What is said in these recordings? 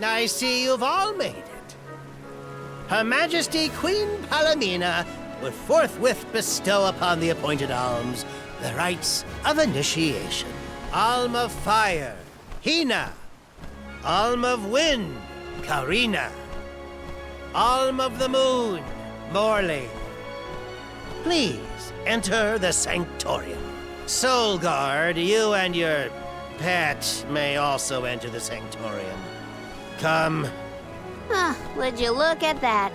I see you've all made it. Her Majesty Queen Palomina will forthwith bestow upon the appointed alms the rites of initiation. Alm of Fire, Hina. Alm of Wind, Karina. Alm of the Moon, Morley. Please enter the Sanctorium. Soul Guard, you and your pet may also enter the Sanctorium. Come. Would you look at that?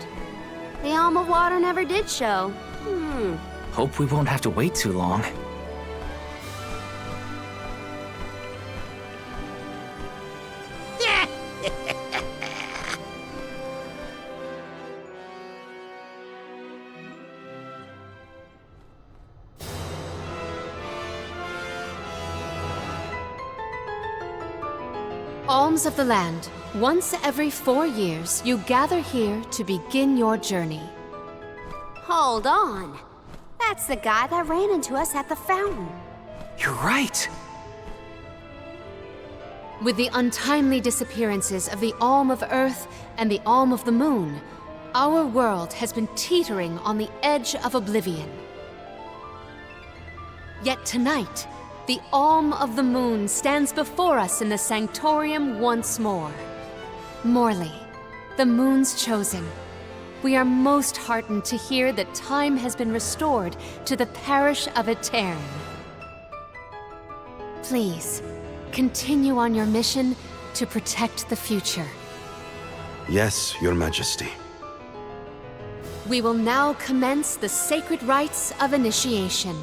The Alm of Water never did show. Hope we won't have to wait too long. Alms of the Land. Once every 4 years, you gather here to begin your journey. Hold on. That's the guy that ran into us at the fountain. You're right! With the untimely disappearances of the Alm of Earth and the Alm of the Moon, our world has been teetering on the edge of oblivion. Yet tonight, the Alm of the Moon stands before us in the Sanctorium once more. Morley, the Moon's chosen, we are most heartened to hear that time has been restored to the parish of Etern. Please, continue on your mission to protect the future. Yes, Your Majesty. We will now commence the sacred rites of initiation.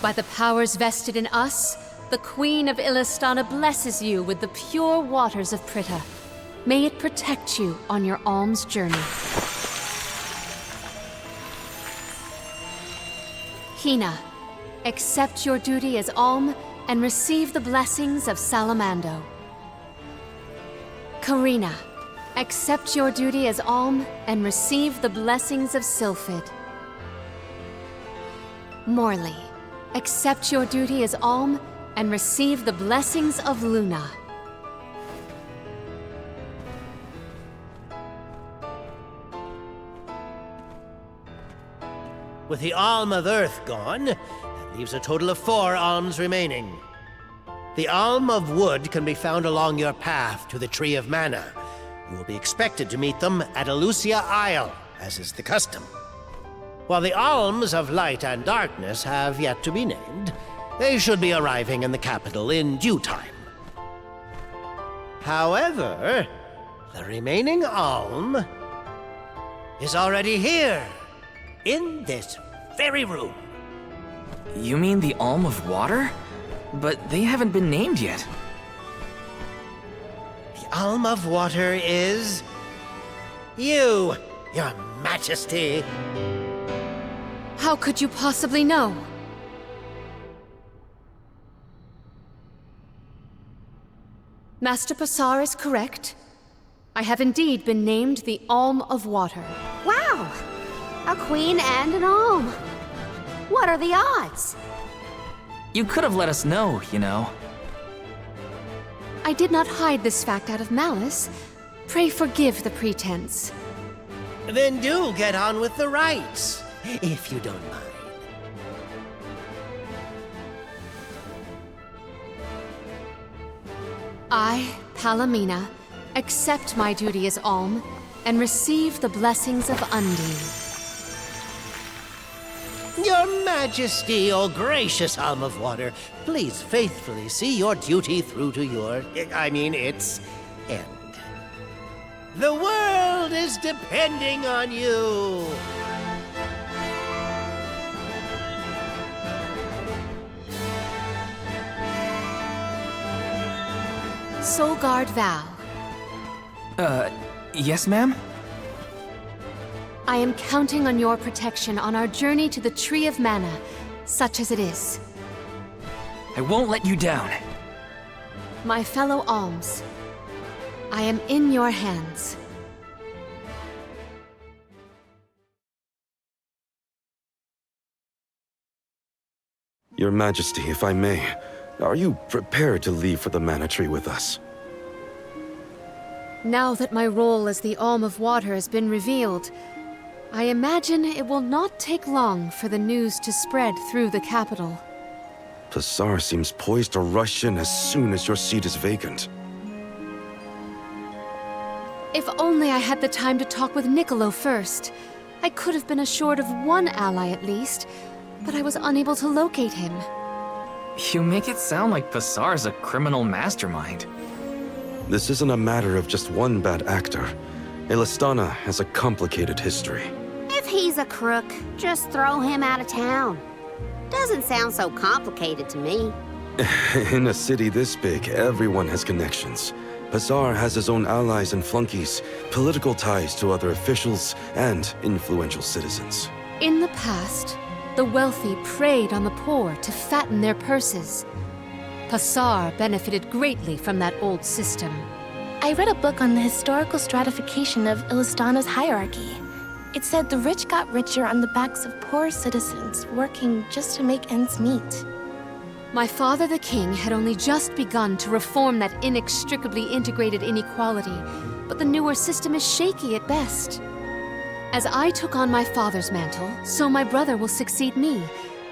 By the powers vested in us, the Queen of Illistana blesses you with the pure waters of Pritta. May it protect you on your alms journey. Hina, accept your duty as alm and receive the blessings of Salamando. Karina, accept your duty as alm and receive the blessings of Sylphid. Morley, accept your duty as alm and receive the blessings of Luna. With the Alm of Earth gone, that leaves a total of 4 alms remaining. The Alm of Wood can be found along your path to the Tree of Mana. You will be expected to meet them at Elusia Isle, as is the custom. While the Alms of Light and Darkness have yet to be named, they should be arriving in the capital in due time. However, the remaining alm is already here, in this very room. You mean the Alm of Water? But they haven't been named yet. The Alm of Water is you, Your Majesty. How could you possibly know? Master Passar is correct. I have indeed been named the Alm of Water. Wow! A queen and an alm. What are the odds? You could have let us know, you know. I did not hide this fact out of malice. Pray forgive the pretense. Then do get on with the rites, if you don't mind. I, Palomina, accept my duty as alm and receive the blessings of Undine. Your Majesty, O gracious Alm of Water, please faithfully see your duty through to its end. The world is depending on you. Soul Guard Val, Yes, ma'am? I am counting on your protection on our journey to the Tree of Mana, such as it is. I won't let you down. My fellow alms, I am in your hands. Your Majesty, if I may, are you prepared to leave for the Mana Tree with us? Now that my role as the Alm of Water has been revealed, I imagine it will not take long for the news to spread through the capital. Pasar seems poised to rush in as soon as your seat is vacant. If only I had the time to talk with Niccolo first. I could have been assured of one ally at least, but I was unable to locate him. You make it sound like Pasar's a criminal mastermind. This isn't a matter of just one bad actor. Elistana has a complicated history. If he's a crook, just throw him out of town. Doesn't sound so complicated to me. In a city this big, everyone has connections. Pasar has his own allies and flunkies, political ties to other officials, and influential citizens. In the past, the wealthy preyed on the poor to fatten their purses. Pasar benefited greatly from that old system. I read a book on the historical stratification of Ilistana's hierarchy. It said the rich got richer on the backs of poor citizens, working just to make ends meet. My father the king had only just begun to reform that inextricably integrated inequality, but the newer system is shaky at best. As I took on my father's mantle, so my brother will succeed me.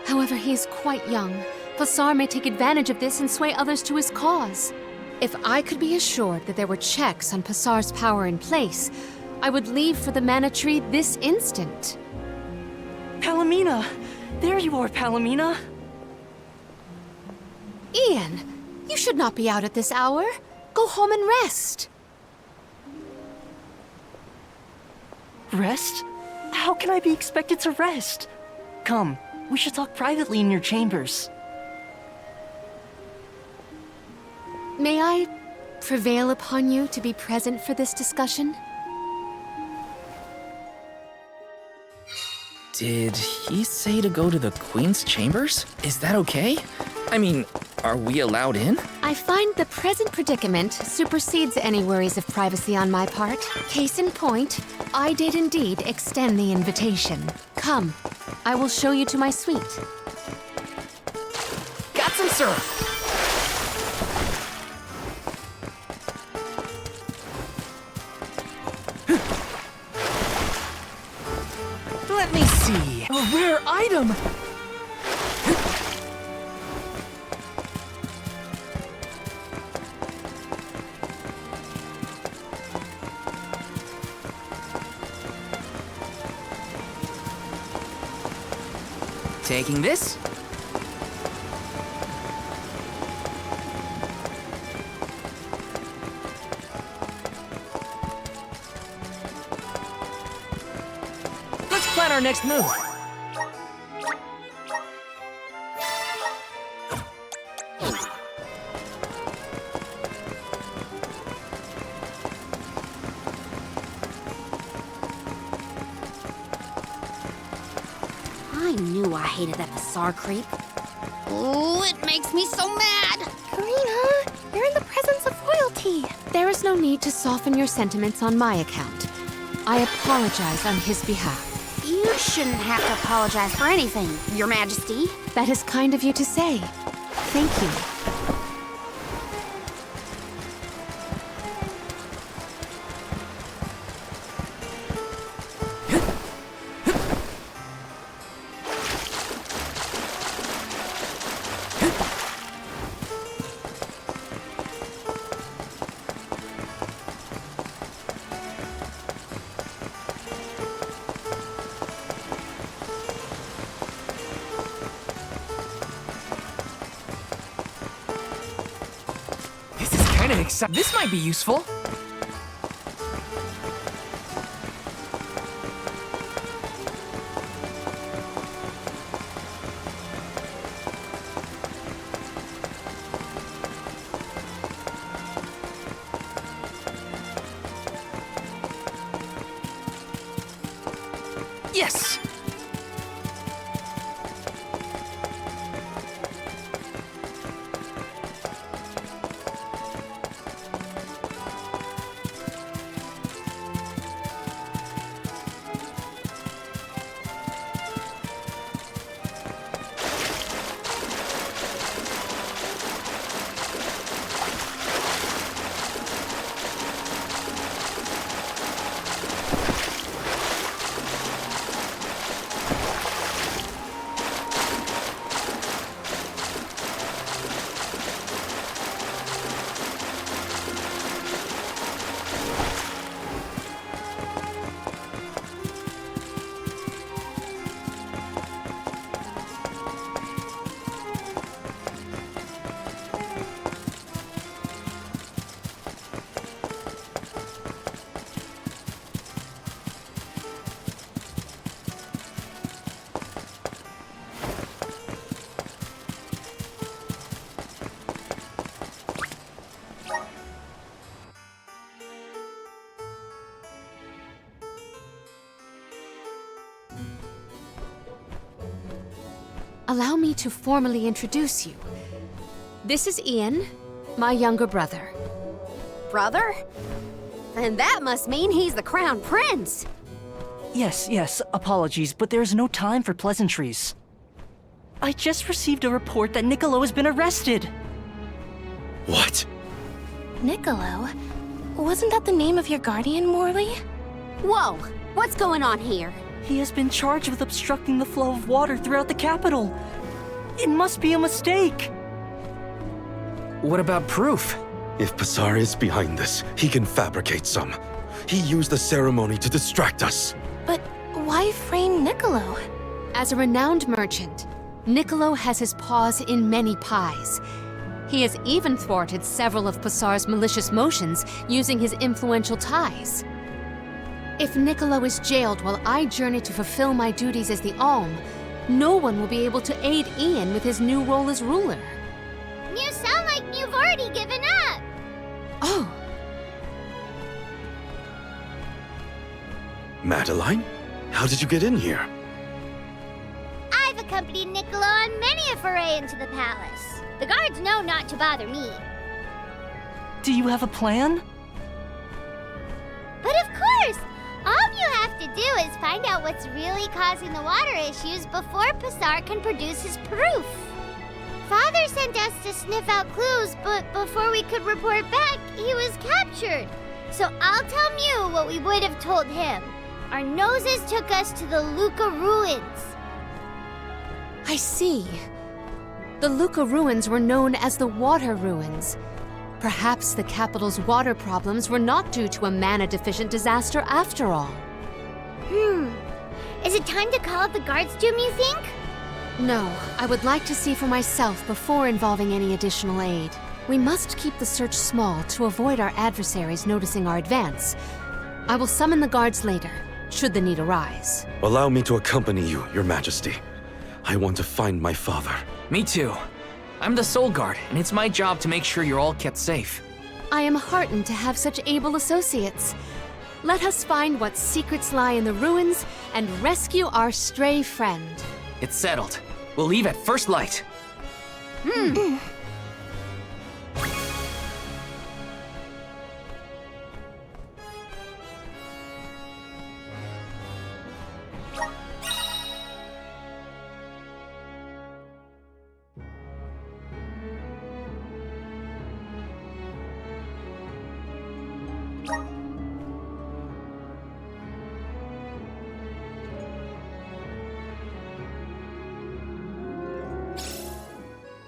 However, he is quite young. Pasar may take advantage of this and sway others to his cause. If I could be assured that there were checks on Pasar's power in place, I would leave for the Mana Tree this instant. Palomina! There you are, Palomina! Ian, you should not be out at this hour. Go home and rest. Rest? How can I be expected to rest? Come, we should talk privately in your chambers. May I prevail upon you to be present for this discussion? Did he say to go to the Queen's chambers? Is that okay? I mean, are we allowed in? I find the present predicament supersedes any worries of privacy on my part. Case in point, I did indeed extend the invitation. Come, I will show you to my suite. Got some syrup! Let me see. A rare item! Taking this? Let's plan our next move. I knew I hated that Pasar creep. Oh, it makes me so mad! Karina, you're in the presence of royalty. There is no need to soften your sentiments on my account. I apologize on his behalf. You shouldn't have to apologize for anything, Your Majesty. That is kind of you to say. Thank you. This might be useful. Yes! Allow me to formally introduce you. This is Ian, my younger brother. Brother? Then that must mean he's the crown prince. Yes, apologies, but there's no time for pleasantries. I just received a report that Niccolo has been arrested. What? Niccolo? Wasn't that the name of your guardian, Morley? Whoa, what's going on here? He has been charged with obstructing the flow of water throughout the capital. It must be a mistake. What about proof? If Bazaar is behind this, he can fabricate some. He used the ceremony to distract us. But why frame Niccolo? As a renowned merchant, Niccolo has his paws in many pies. He has even thwarted several of Bazaar's malicious motions using his influential ties. If Niccolo is jailed while I journey to fulfill my duties as the Alm, no one will be able to aid Ian with his new role as ruler. You sound like you've already given up. Oh, Madeline? How did you get in here? I've accompanied Niccolo on many a foray into the palace. The guards know not to bother me. Do you have a plan? But of course! All you have to do is find out what's really causing the water issues before Bazaar can produce his proof. Father sent us to sniff out clues, but before we could report back, he was captured. So I'll tell Mew what we would have told him. Our noses took us to the Luca ruins. I see. The Luca ruins were known as the Water Ruins. Perhaps the capital's water problems were not due to a mana-deficient disaster after all. Is it time to call up the guards, Doom, you think? No, I would like to see for myself before involving any additional aid. We must keep the search small to avoid our adversaries noticing our advance. I will summon the guards later, should the need arise. Allow me to accompany you, Your Majesty. I want to find my father. Me too. I'm the Soul Guard, and it's my job to make sure you're all kept safe. I am heartened to have such able associates. Let us find what secrets lie in the ruins and rescue our stray friend. It's settled. We'll leave at first light.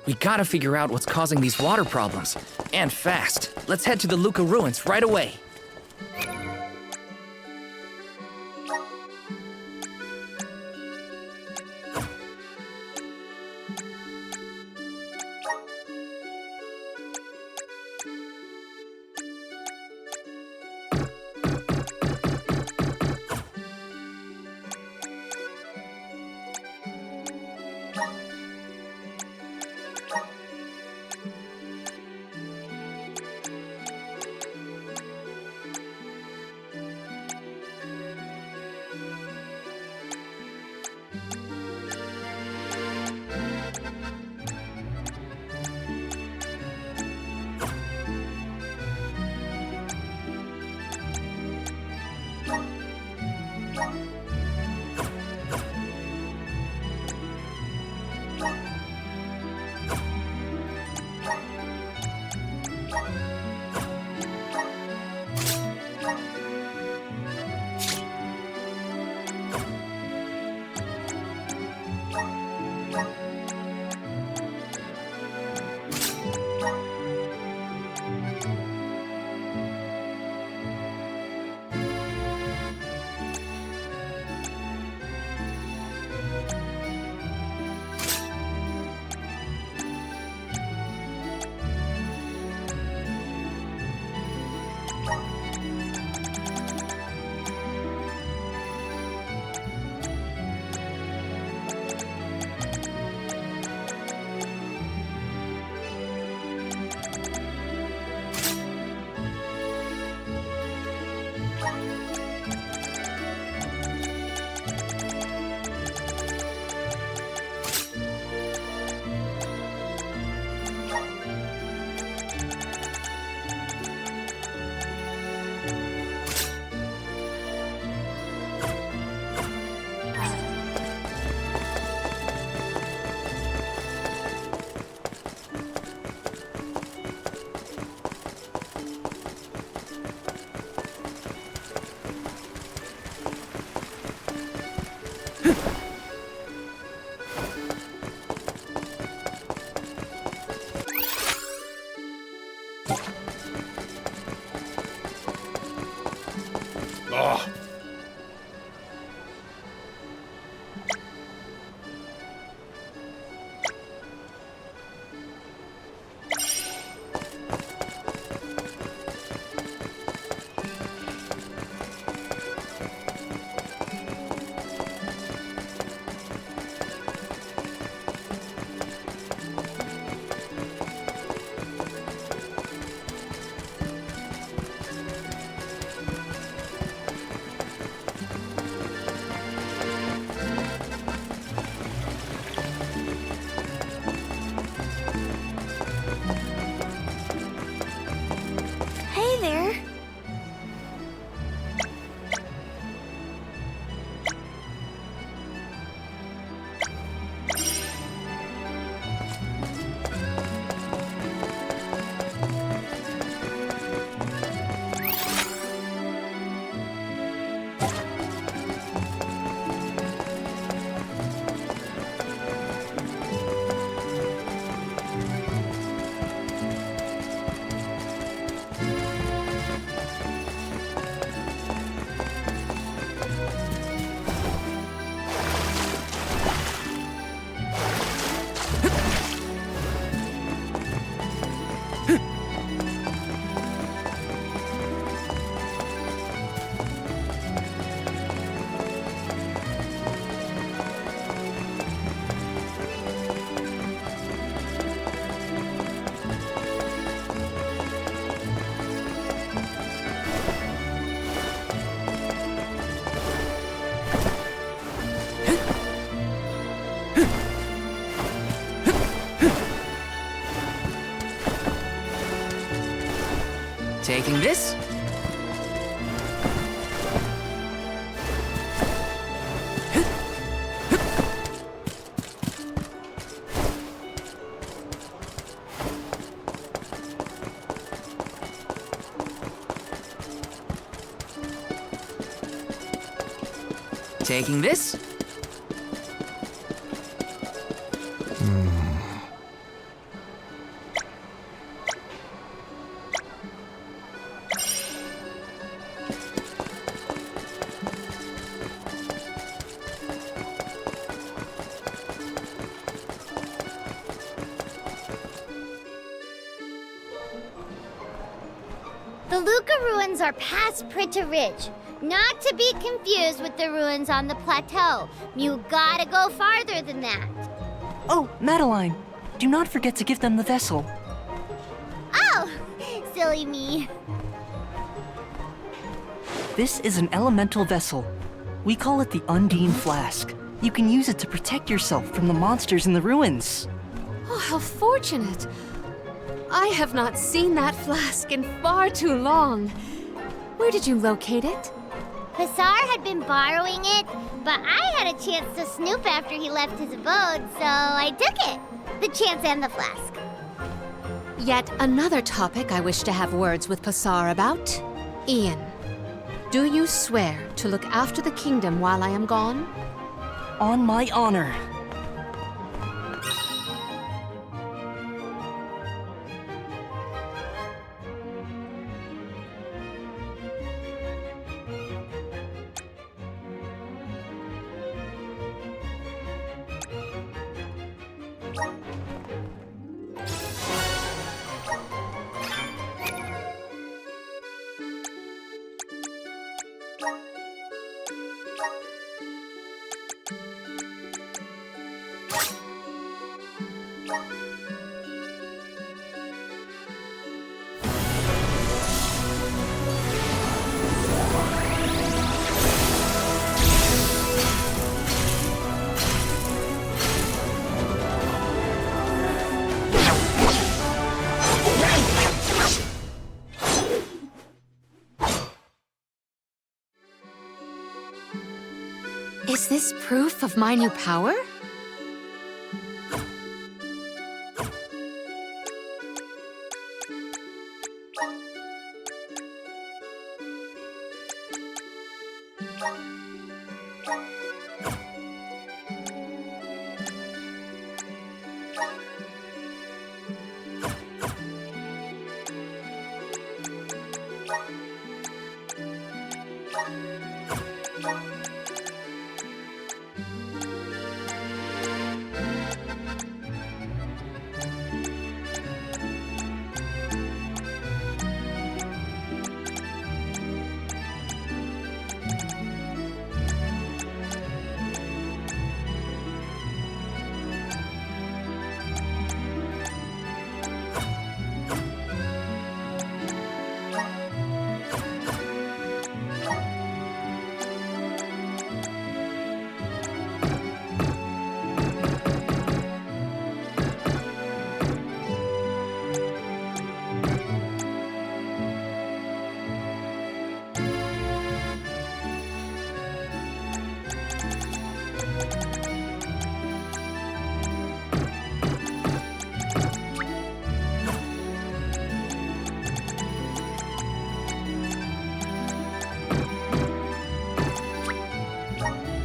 We gotta figure out what's causing these water problems. And fast. Let's head to the Luca ruins right away. Ugh. Hey there. Taking this. Taking this. The Luca ruins are past Prita Ridge, not to be confused with the ruins on the plateau. You gotta go farther than that. Oh, Madeline, do not forget to give them the vessel. Oh, silly me. This is an elemental vessel. We call it the Undine Flask. You can use it to protect yourself from the monsters in the ruins. Oh, how fortunate. I have not seen that flask in far too long. Where did you locate it? Passar had been borrowing it, but I had a chance to snoop after he left his abode, so I took it. The chance and the flask. Yet another topic I wish to have words with Passar about. Ian, do you swear to look after the kingdom while I am gone? On my honor. Is this proof of my new power?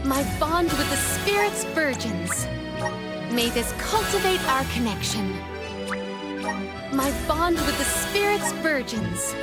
My bond with the Spirit's virgins. May this cultivate our connection. My bond with the Spirit's virgins.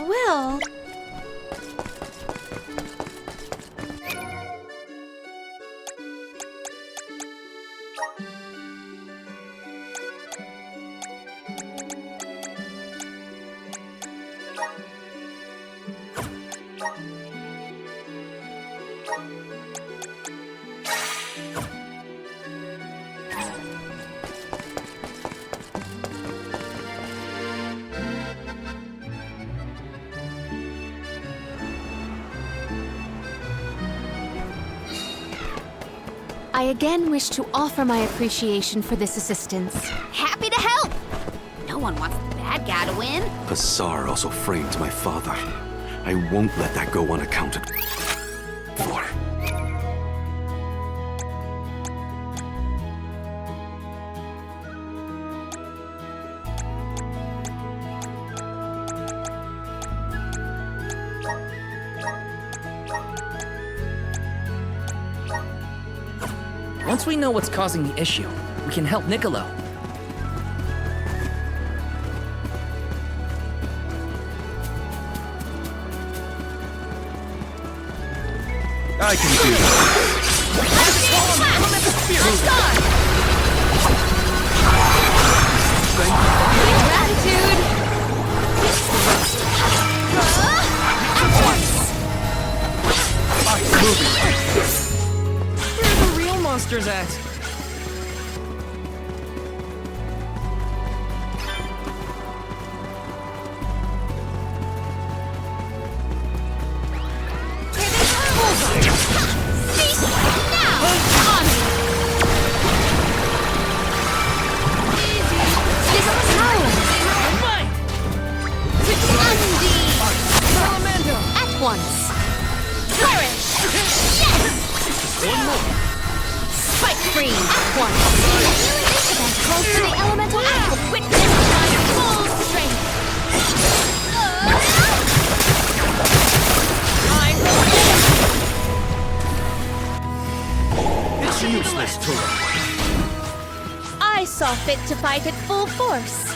Well, I again wish to offer my appreciation for this assistance. Happy to help! No one wants the bad guy to win. Pasar also framed my father. I won't let that go unaccounted for. Once we know what's causing the issue, we can help Niccolo. I can do that. Gratitude! Where are the real monsters at? At once. Flourish! Yes! One more. Spike free at once. That calls for the elemental apple. Witness my full strength. It's useless to I saw fit to fight at full force.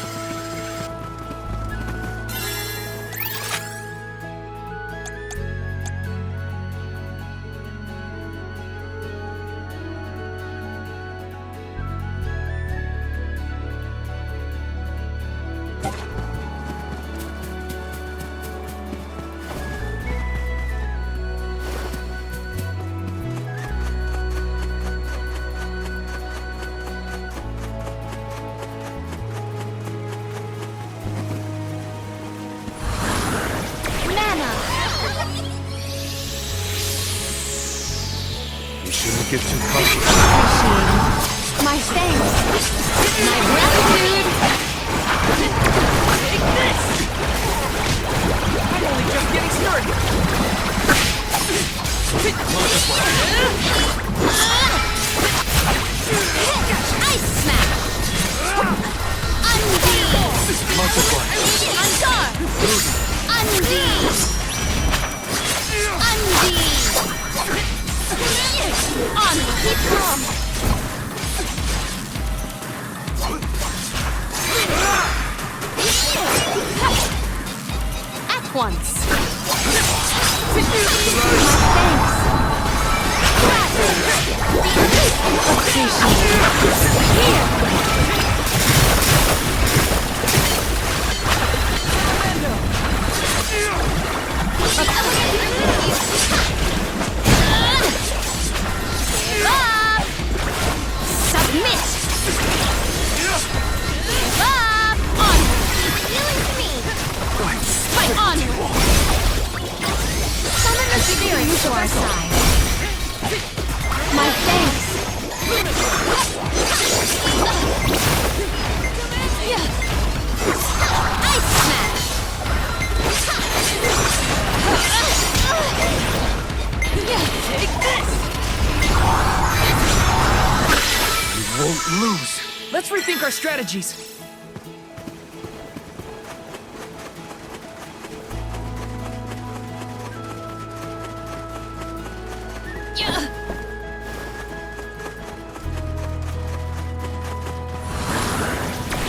shouldn't get too cocky. My thanks. My gratitude. Take this! I'm only just getting started. Ice smash! Undine! Undar! Undine! Undine! On! Keep calm! At once. My thanks. Here. Give up! Submit! Give up! On! Feeling to me! Fight on! Summon the spirits to our side. My thanks. Ice smash! Take this! You won't lose. Let's rethink our strategies.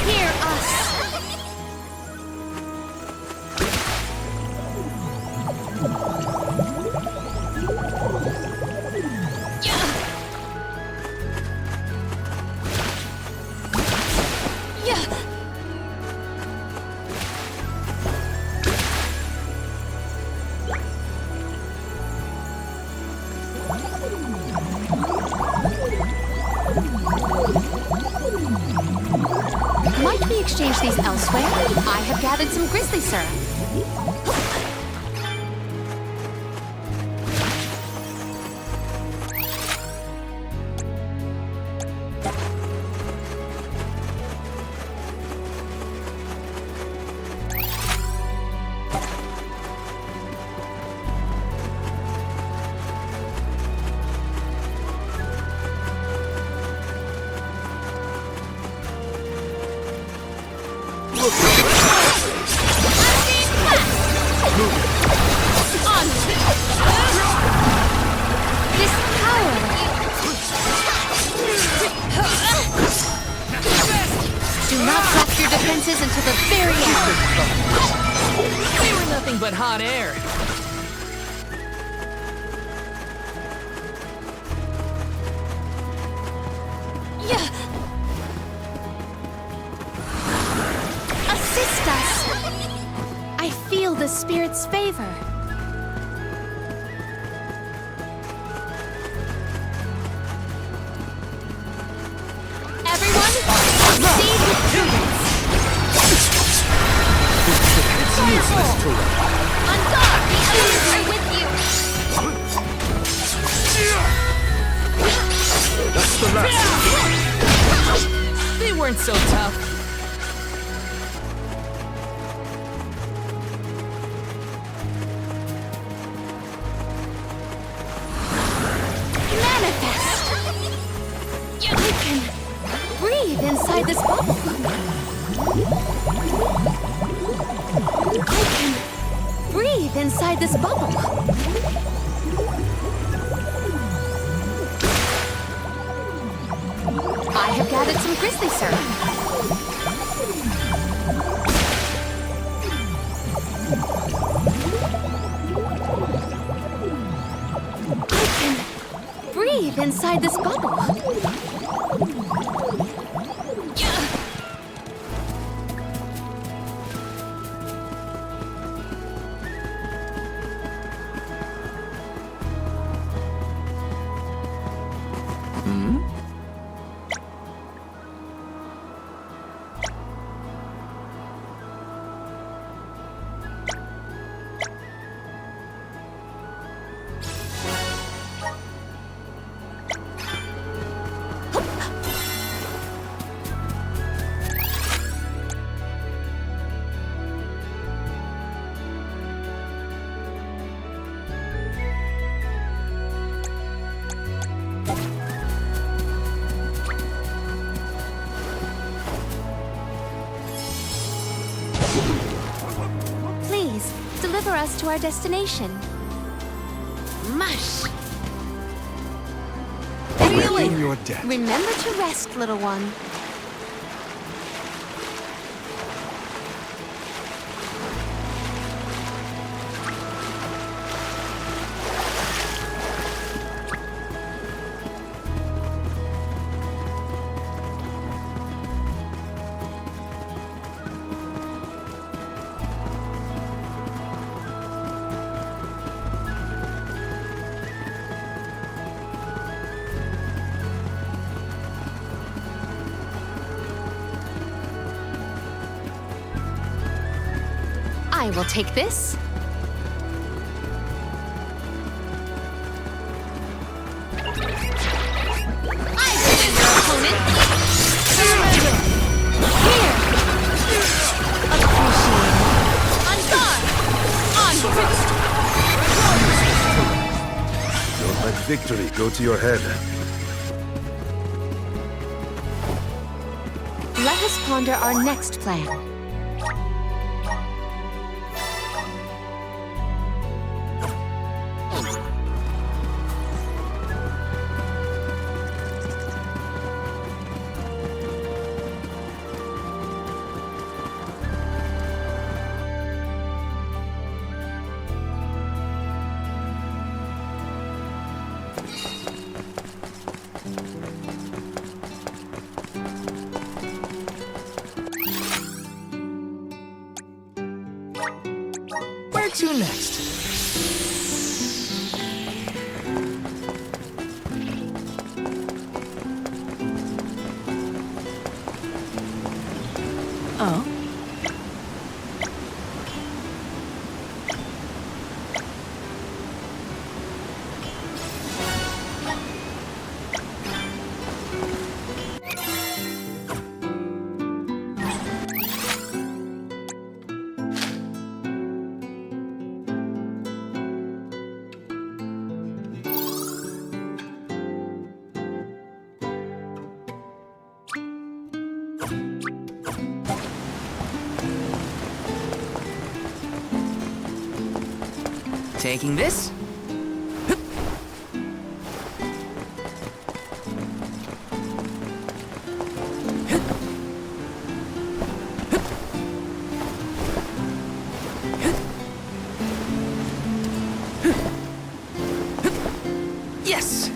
Hear us! Might we exchange these elsewhere? I have gathered some grizzly syrup. This power! Do not drop your defenses until the very end. They were nothing but hot air. Assist us! I feel the spirit's favor. Everyone, proceed with prudence. It's useless to it. Undar! The others are with you! That's the last. They weren't so tough. Manifest! I can breathe inside this bubble. I can breathe inside this bubble. I have gathered some grizzly syrup. I can breathe inside this bubble. deliver us to our destination. Mush! Reclaim your debt. Remember to rest, little one. I will take this. I will be your opponent. Surrender. Here. Appreciate it. On guard. On fist. Don't let victory go to your head. Let us ponder our next plan. Where to next? Oh? Taking this? Yes!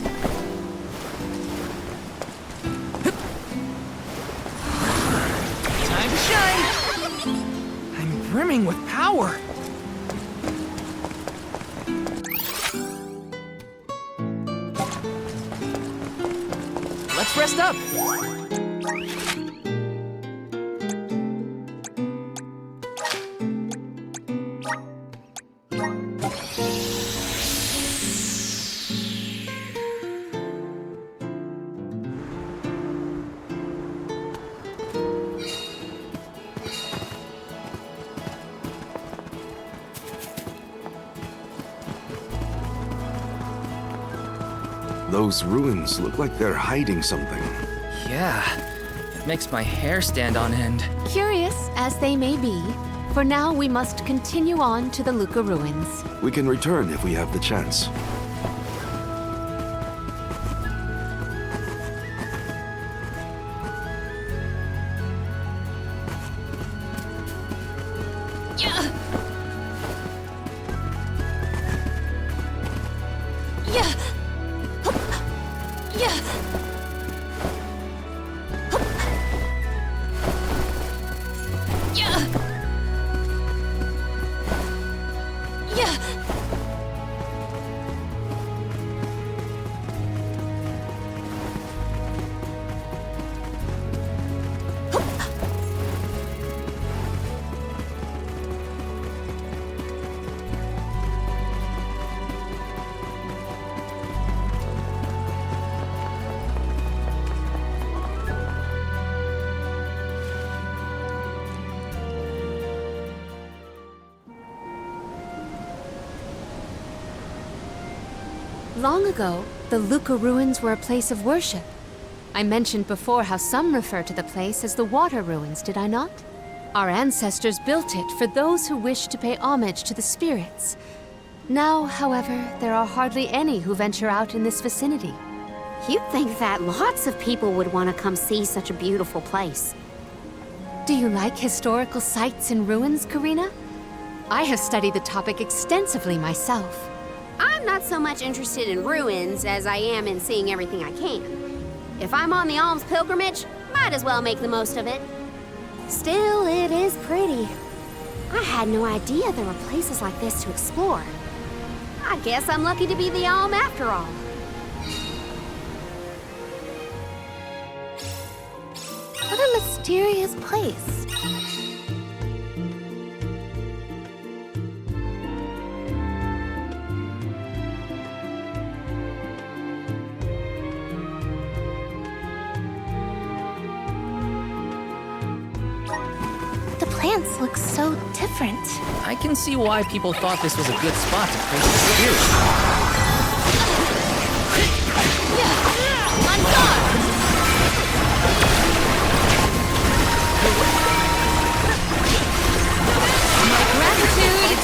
Time to shine! I'm brimming with power! Let's rest up! Those ruins look like they're hiding something. Yeah, it makes my hair stand on end. Curious as they may be, for now we must continue on to the Luca ruins. We can return if we have the chance. Long ago, the Luca ruins were a place of worship. I mentioned before how some refer to the place as the Water Ruins, did I not? Our ancestors built it for those who wish to pay homage to the spirits. Now, however, there are hardly any who venture out in this vicinity. You'd think that lots of people would want to come see such a beautiful place. Do you like historical sites and ruins, Karina? I have studied the topic extensively myself. I'm not so much interested in ruins as I am in seeing everything I can. If I'm on the alms pilgrimage, might as well make the most of it. Still, it is pretty. I had no idea there were places like this to explore. I guess I'm lucky to be the alm after all. What a mysterious place. The plants look so different. I can see why people thought this was a good spot to face the spirit. Gratitude!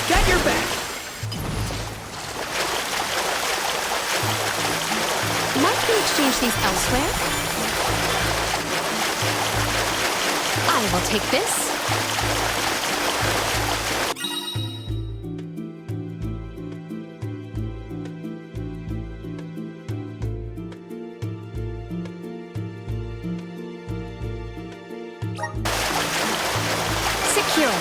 Got your back. Might we exchange these elsewhere? I will take this. Secure.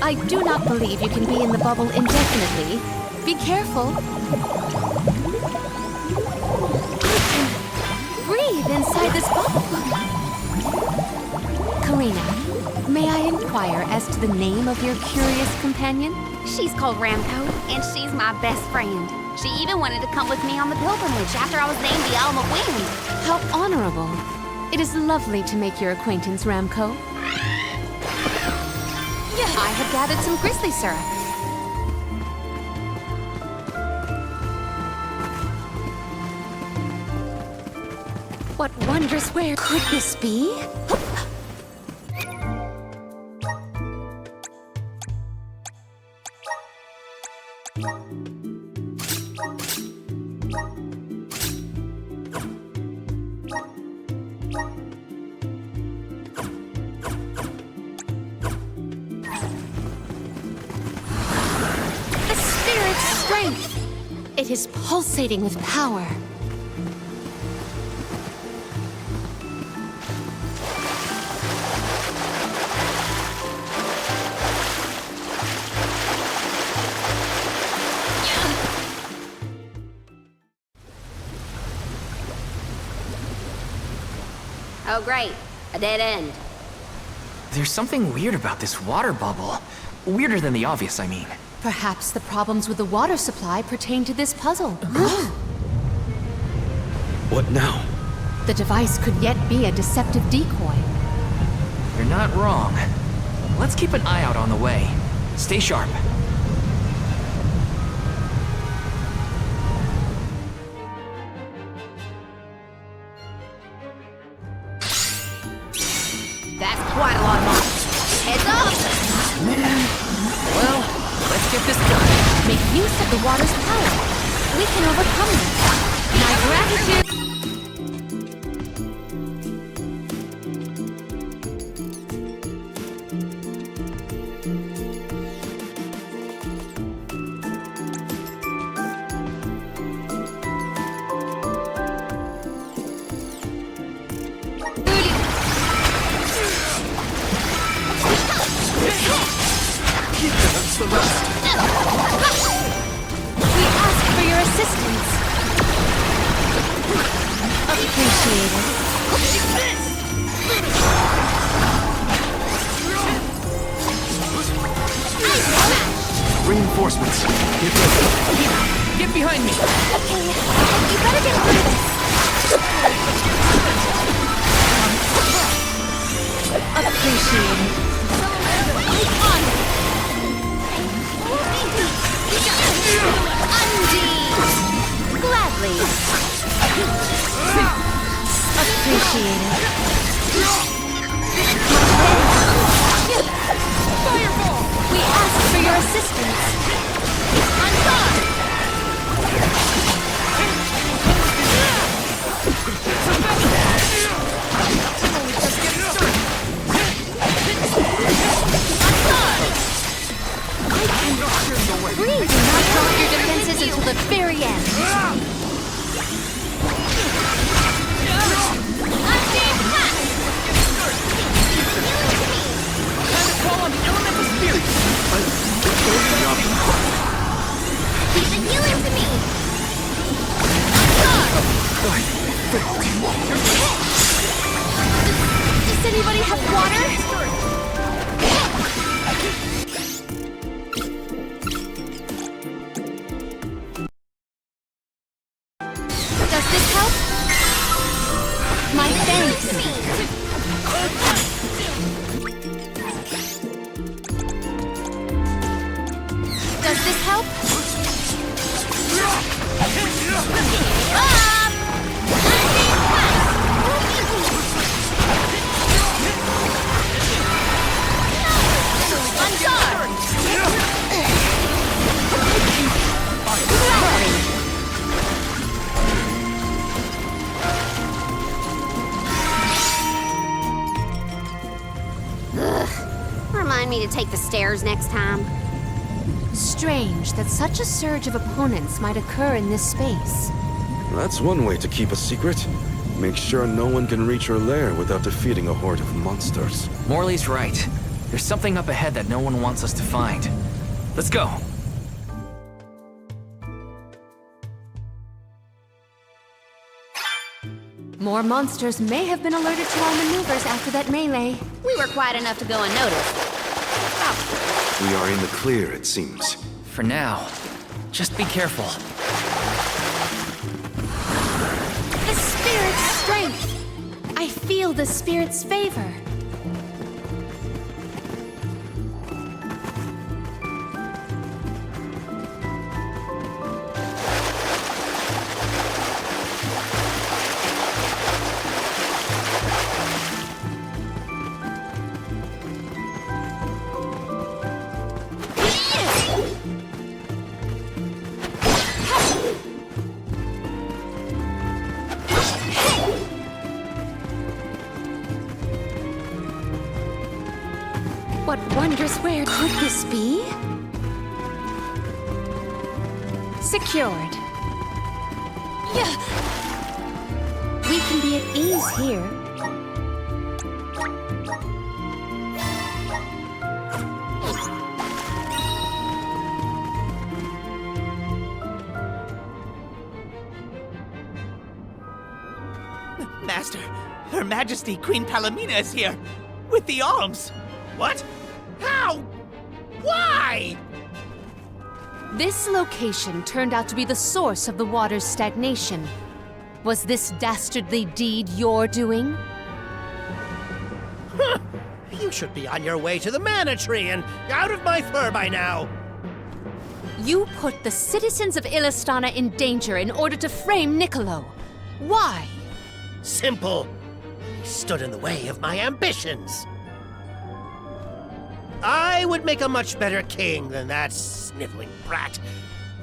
I do not believe you can be in the bubble indefinitely. Be careful. I can breathe inside this bubble. Karina, may I inquire as to the name of your curious companion? She's called Ramco, and she's my best friend. She even wanted to come with me on the pilgrimage after I was named the Alm of Wind. How honorable. It is lovely to make your acquaintance, Ramco. I have gathered some grizzly syrup. What wondrous where could this be? It is pulsating with power. Oh, great. A dead end. There's something weird about this water bubble. Weirder than the obvious, I mean. Perhaps the problems with the water supply pertain to this puzzle. What now? The device could yet be a deceptive decoy. You're not wrong. Let's keep an eye out on the way. Stay sharp. That's quite a lot more. Heads up! Man. Well, let's get this done. Make use of the water's power. We can overcome it. My gratitude. the rest. We ask for your assistance. Appreciated. Reinforcements. Get ready. Get behind me. Okay, you better get through this. Appreciated. Gladly. Appreciated. Fireball! We ask for your assistance. On guard. Breathe. Do not drop your defenses until the very end. Call on the elemental spirit! Keep the healing to me. Does anybody have water? Does this help? My thanks. Does this help? On guard. Remind me to take the stairs next time. Strange that such a surge of opponents might occur in this space. That's one way to keep a secret. Make sure no one can reach your lair without defeating a horde of monsters. Morley's right. There's something up ahead that no one wants us to find. Let's go. More monsters may have been alerted to our maneuvers after that melee. We were quiet enough to go unnoticed. We are in the clear, it seems. For now, just be careful. The spirit's strength! I feel the spirit's favor. What wondrous where could this be? Secured. We can be at ease here. Master, Her Majesty Queen Palomina is here! With the alms! What? How? Why? This location turned out to be the source of the water's stagnation. Was this dastardly deed your doing? You should be on your way to the Mana Tree and out of my fur by now. You put the citizens of Illistana in danger in order to frame Niccolo. Why? Simple. He stood in the way of my ambitions. I would make a much better king than that sniveling brat.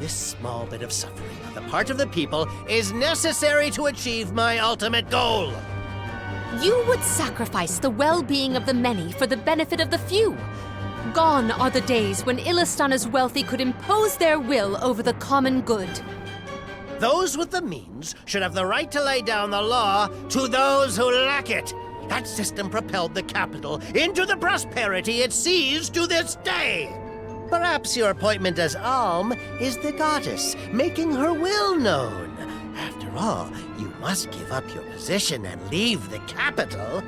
This small bit of suffering on the part of the people is necessary to achieve my ultimate goal. You would sacrifice the well-being of the many for the benefit of the few. Gone are the days when Illistana's wealthy could impose their will over the common good. Those with the means should have the right to lay down the law to those who lack it. That system propelled the capital into the prosperity it sees to this day. Perhaps your appointment as Alm is the goddess, making her will known. After all, you must give up your position and leave the capital.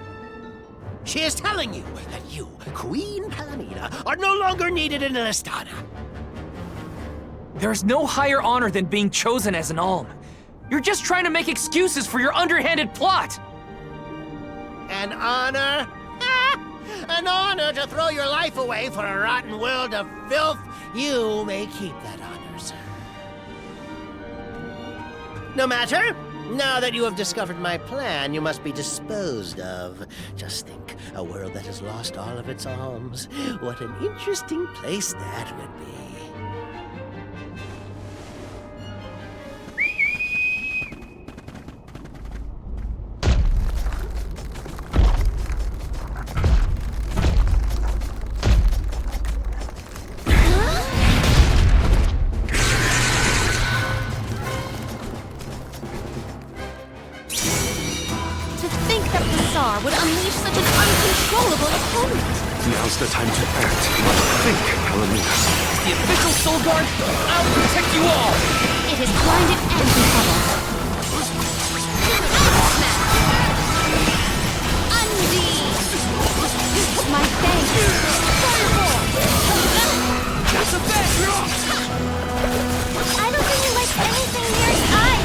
She is telling you that you, Queen Palomina, are no longer needed in Illistana. There's no higher honor than being chosen as an Alm. You're just trying to make excuses for your underhanded plot! An honor? An honor to throw your life away for a rotten world of filth? You may keep that honor, sir. No matter. Now that you have discovered my plan, you must be disposed of. Just think, a world that has lost all of its alms. What an interesting place that would be. Would unleash such an uncontrollable opponent. Now's the time to act, not think, Palomina. As the official Soul Guard, I'll protect you all! It is blinded and befuddled. Undine! My thanks! Fireball! That's a bet! I don't think he likes anything near his eyes.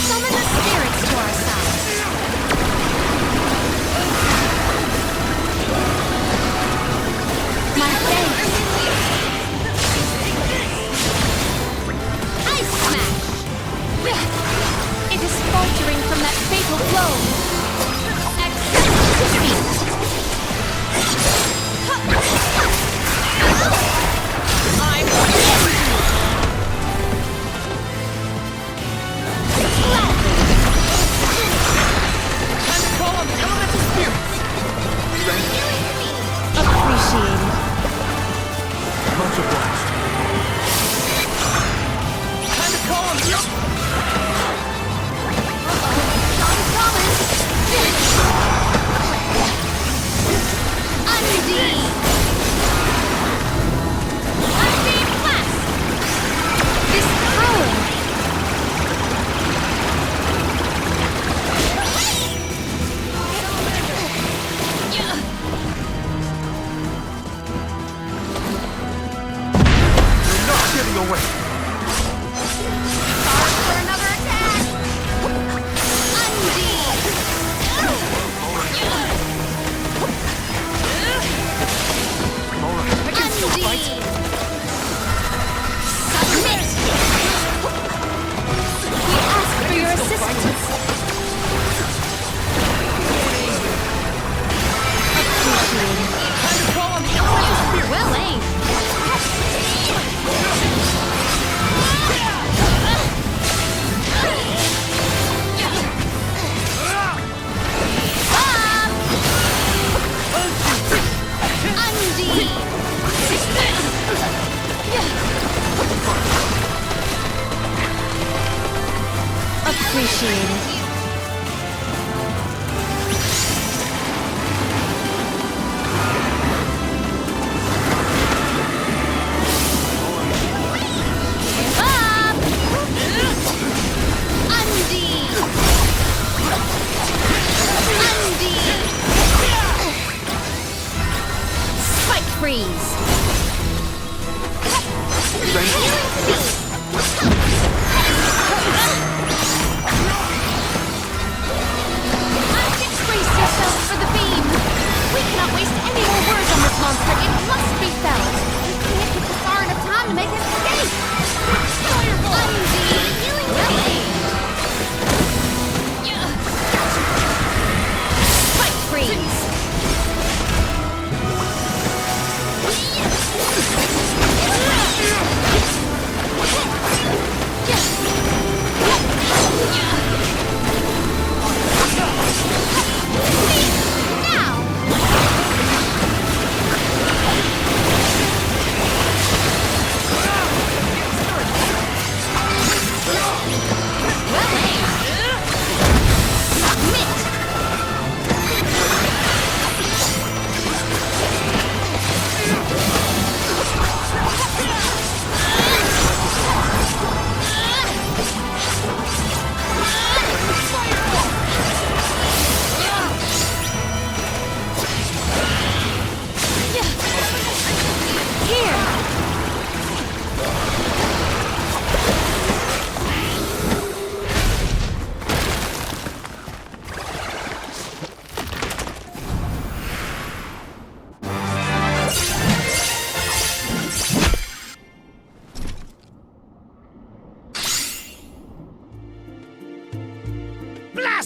Summon the spirits to our side. My thanks. Ice smash. It is faltering from that fatal blow. Accept defeat.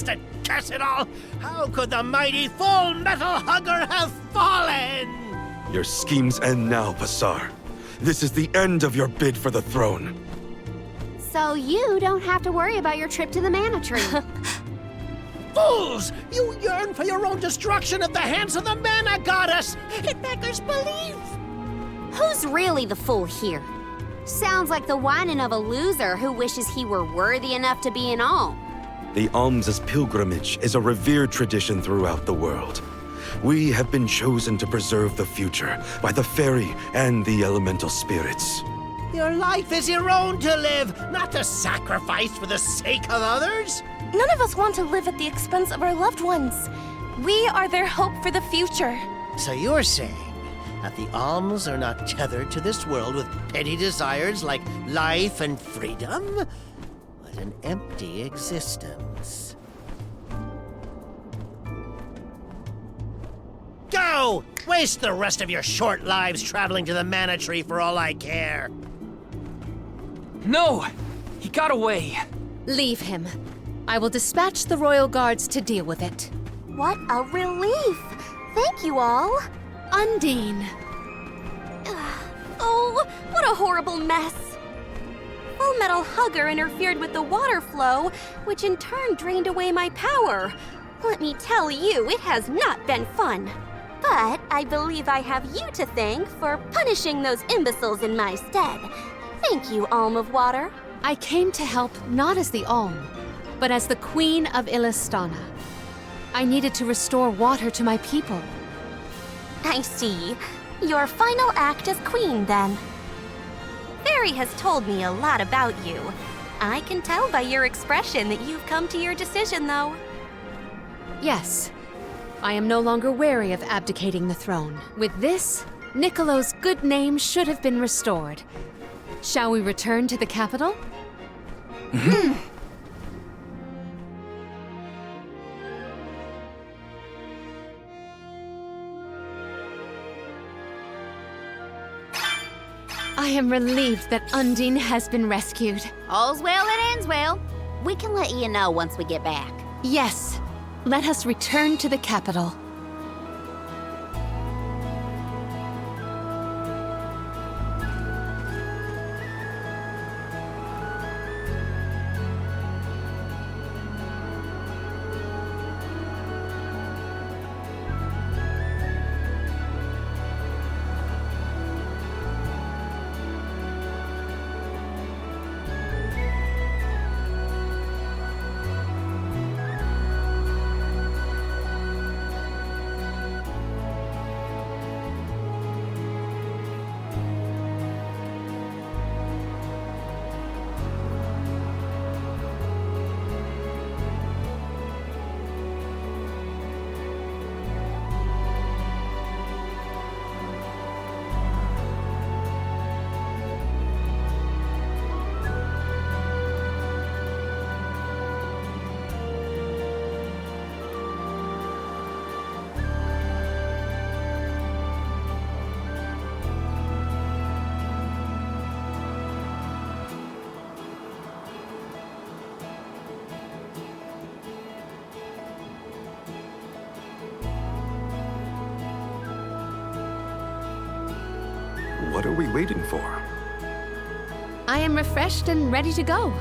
blasted curse it all! How could the mighty full metal hugger have fallen? Your schemes end now, Pasar. This is the end of your bid for the throne. So you don't have to worry about your trip to the mana tree. Fools! You yearn for your own destruction at the hands of the mana goddess! It beggars belief! Who's really the fool here? Sounds like the whining of a loser who wishes he were worthy enough to be an alm. The alms' pilgrimage is a revered tradition throughout the world. We have been chosen to preserve the future by the fairy and the elemental spirits. Your life is your own to live, not to sacrifice for the sake of others. None of us want to live at the expense of our loved ones. We are their hope for the future. So you're saying that the alms are not tethered to this world with petty desires like life and freedom, but an empty existence. Go! Waste the rest of your short lives traveling to the mana tree for all I care. No! He got away. Leave him. I will dispatch the royal guards to deal with it. What a relief! Thank you all. Undine. Oh, what a horrible mess. Full Metal Hugger interfered with the water flow, which in turn drained away my power. Let me tell you, it has not been fun. But I believe I have you to thank for punishing those imbeciles in my stead. Thank you, Alm of Water. I came to help not as the Alm, but as the Queen of Illistana. I needed to restore water to my people. I see. Your final act as queen, then. Fairy has told me a lot about you. I can tell by your expression that you've come to your decision, though. Yes, I am no longer wary of abdicating the throne. With this, Niccolo's good name should have been restored. Shall we return to the capital? I am relieved that Undine has been rescued. All's well that ends well. We can let you know once we get back. Yes, let us return to the capital. What are we waiting for? I am refreshed and ready to go.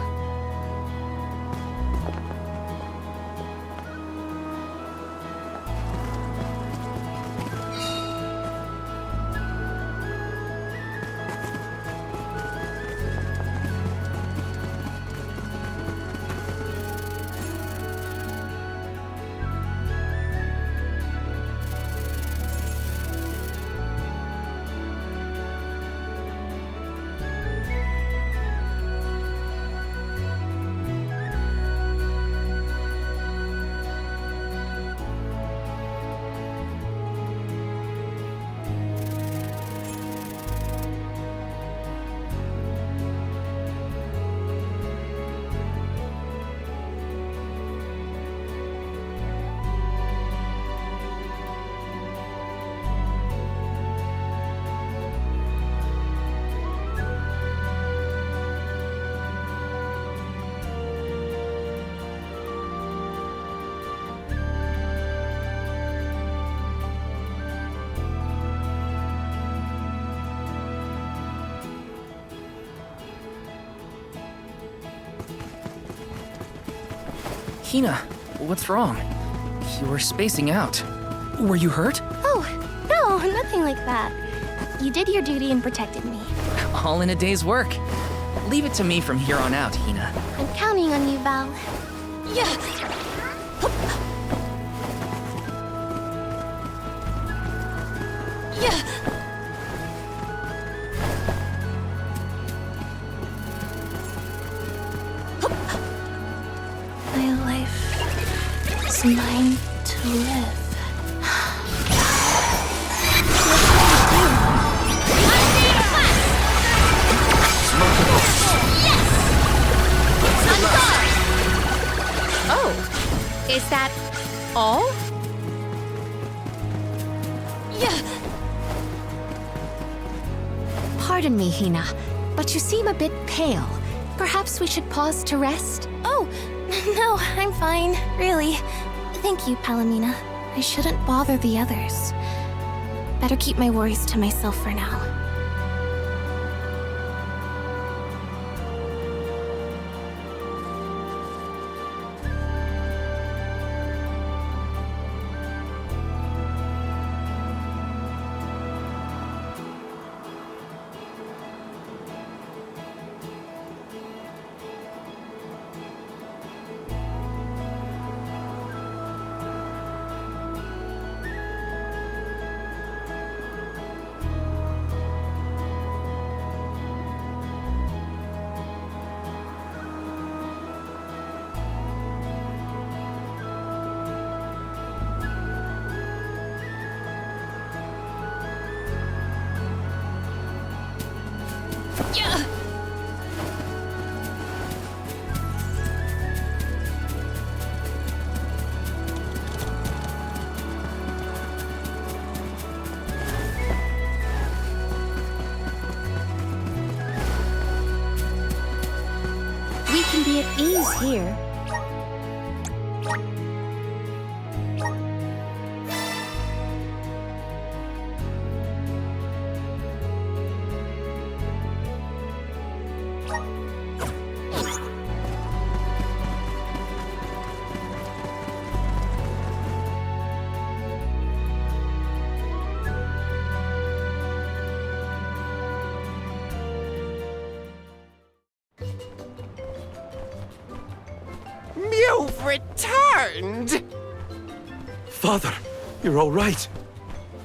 Hina, what's wrong? You were spacing out. Were you hurt? Oh, no, nothing like that. You did your duty and protected me. All in a day's work. Leave it to me from here on out, Hina. I'm counting on you, Val. Yeah. Yeah. My life is mine to live. Oh, is that all? Yeah. Pardon me, Hina, but you seem a bit pale. Perhaps we should pause to rest? Oh, no, I'm fine, really. Thank you, Palomina. I shouldn't bother the others. Better keep my worries to myself for now. We can be at ease here. You've returned! Father, you're all right.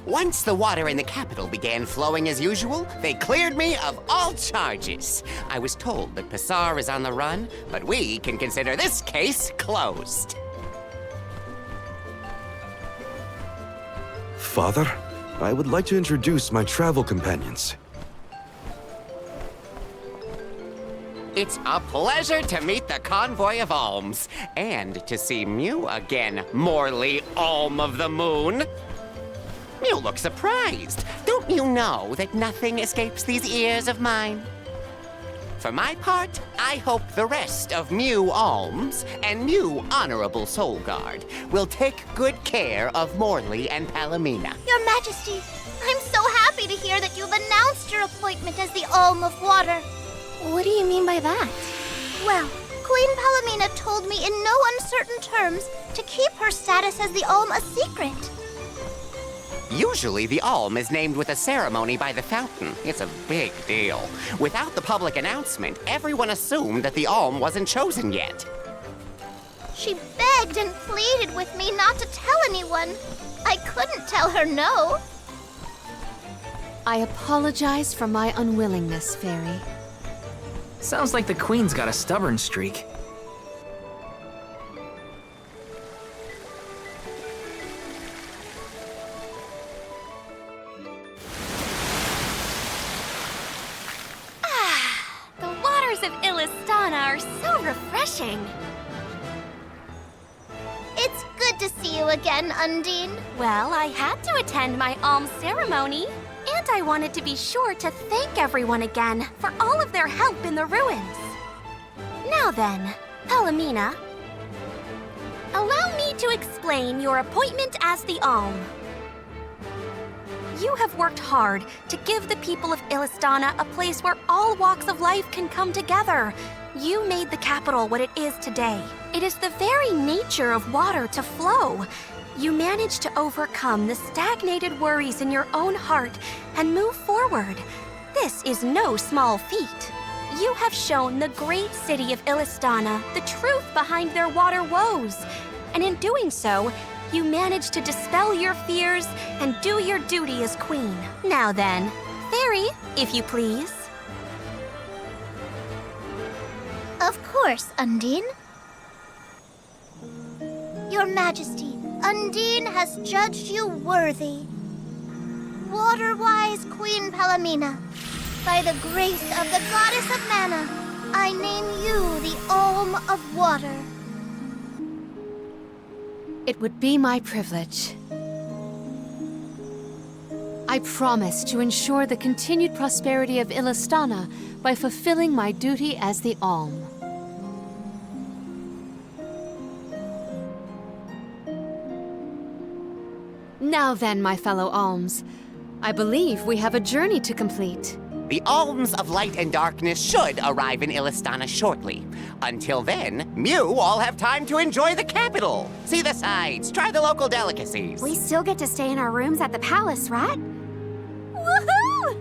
Once the water in the capital began flowing as usual, they cleared me of all charges. I was told that Passar is on the run, but we can consider this case closed. Father, I would like to introduce my travel companions. It's a pleasure to meet the convoy of alms, and to see Mew again, Morley, Alm of the Moon. You look surprised. Don't you know that nothing escapes these ears of mine? For my part, I hope the rest of Mew Alms and Mew Honorable Soul Guard will take good care of Morley and Palomina. Your Majesty, I'm so happy to hear that you've announced your appointment as the Alm of Water. What do you mean by that? Well, Queen Palomina told me in no uncertain terms to keep her status as the Alm a secret. Usually, the Alm is named with a ceremony by the fountain. It's a big deal. Without the public announcement, everyone assumed that the Alm wasn't chosen yet. She begged and pleaded with me not to tell anyone. I couldn't tell her no. I apologize for my unwillingness, Fairy. Sounds like the Queen's got a stubborn streak. The waters of Illistana are so refreshing. It's good to see you again, Undine. Well, I had to attend my alms ceremony, and I wanted to be sure to thank everyone again for all of their help in the ruins. Now then, Palomina, allow me to explain your appointment as the Alm. You have worked hard to give the people of Illistana a place where all walks of life can come together. You made the capital what it is today. It is the very nature of water to flow. You managed to overcome the stagnated worries in your own heart and move forward. This is no small feat. You have shown the great city of Illistana the truth behind their water woes. And in doing so, you managed to dispel your fears and do your duty as queen. Now then, Fairy, if you please. Of course, Undine. Your Majesty, Undine has judged you worthy. Water-wise Queen Palomina, by the grace of the Goddess of Mana, I name you the Alm of Water. It would be my privilege. I promise to ensure the continued prosperity of Illistana by fulfilling my duty as the Alm. Now then, my fellow Alms, I believe we have a journey to complete. The Alms of Light and Darkness should arrive in Illistana shortly. Until then, Mew all have time to enjoy the capital. See the sights, try the local delicacies. We still get to stay in our rooms at the palace, right? Woohoo!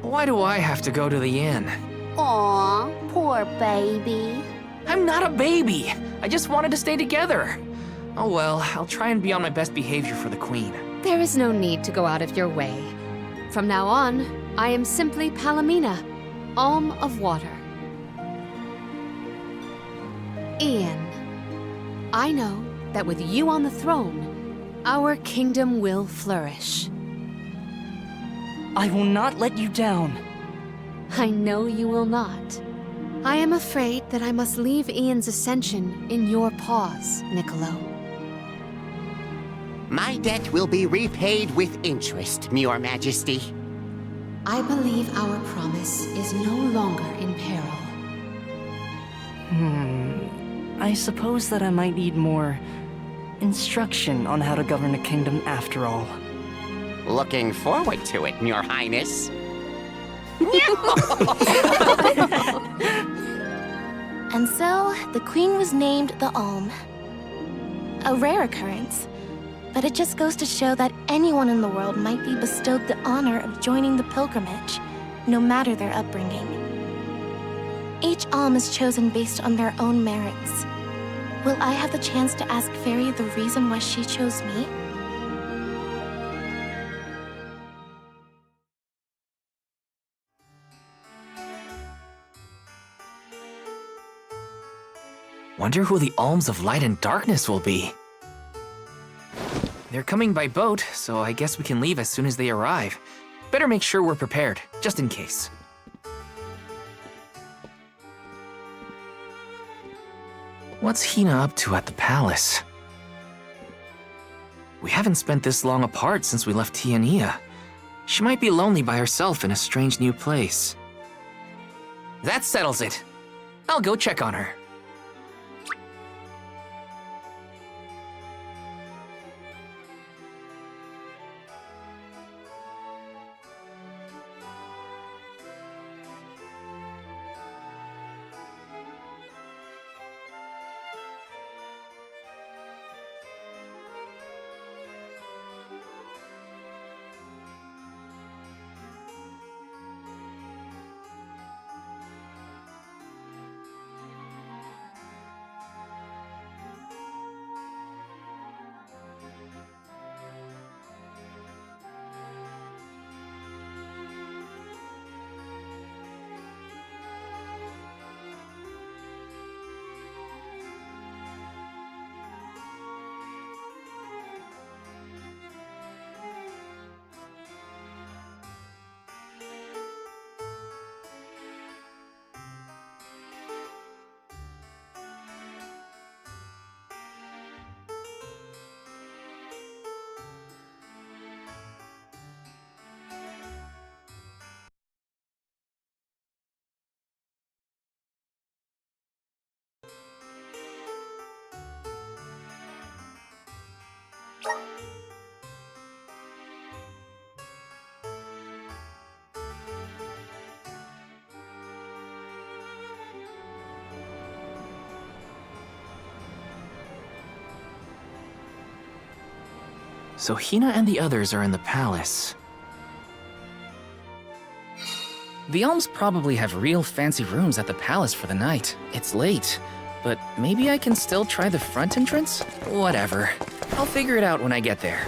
Why do I have to go to the inn? Aw, poor baby. I'm not a baby. I just wanted to stay together. Oh well, I'll try and be on my best behavior for the queen. There is no need to go out of your way. From now on, I am simply Palomina, Alm of Water. Ian, I know that with you on the throne, our kingdom will flourish. I will not let you down. I know you will not. I am afraid that I must leave Ian's ascension in your paws, Niccolo. My debt will be repaid with interest, Your Majesty. I believe our promise is no longer in peril. I suppose that I might need more instruction on how to govern a kingdom after all. Looking forward to it, Your Highness. And so, the queen was named the Alm. A rare occurrence, but it just goes to show that anyone in the world might be bestowed the honor of joining the pilgrimage, no matter their upbringing. Each Alm is chosen based on their own merits. Will I have the chance to ask Fairy the reason why she chose me? Wonder who the Alms of Light and Darkness will be. They're coming by boat, so I guess we can leave as soon as they arrive. Better make sure we're prepared, just in case. What's Hina up to at the palace? We haven't spent this long apart since we left Tiania. She might be lonely by herself in a strange new place. That settles it. I'll go check on her. So Hina and the others are in the palace. The Alms probably have real fancy rooms at the palace for the night. It's late, but maybe I can still try the front entrance? Whatever. I'll figure it out when I get there.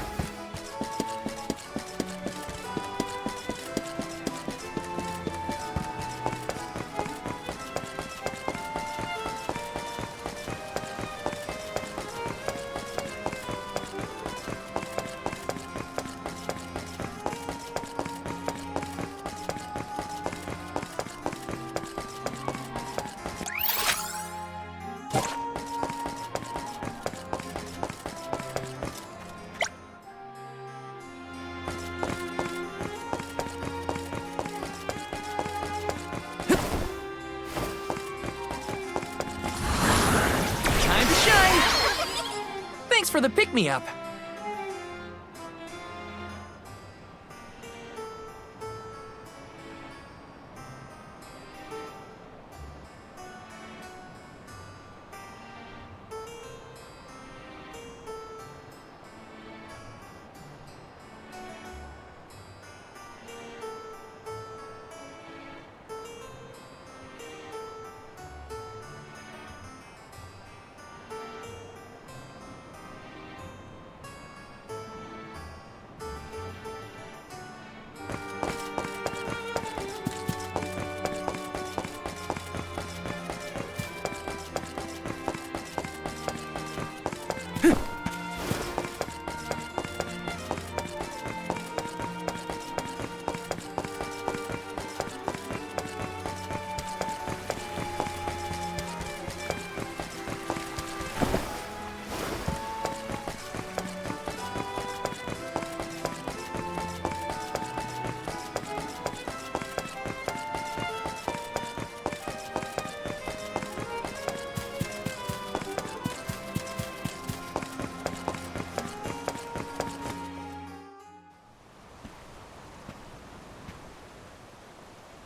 Thanks for the pick-me-up.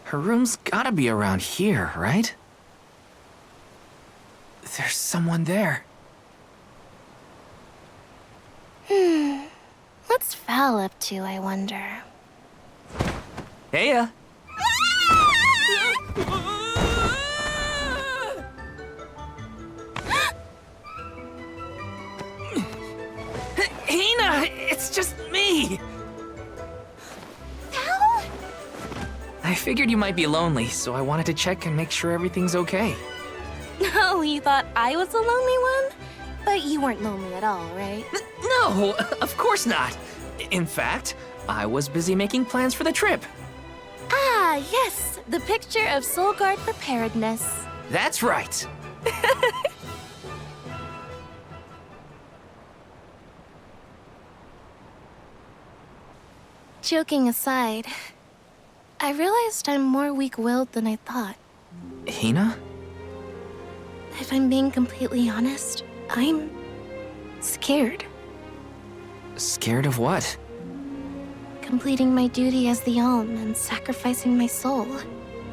Her room's gotta be around here, right? There's someone there. What's Val up to, I wonder? Heya. Hina, it's just me! Val? I figured you might be lonely, so I wanted to check and make sure everything's okay. Oh, you thought I was the lonely one? But you weren't lonely at all, right? No, of course not. In fact, I was busy making plans for the trip. Ah, yes, the picture of Soul Guard preparedness. That's right. Joking aside, I realized I'm more weak-willed than I thought. Hina? If I'm being completely honest, I'm scared. Scared of what? Completing my duty as the Alm and sacrificing my soul.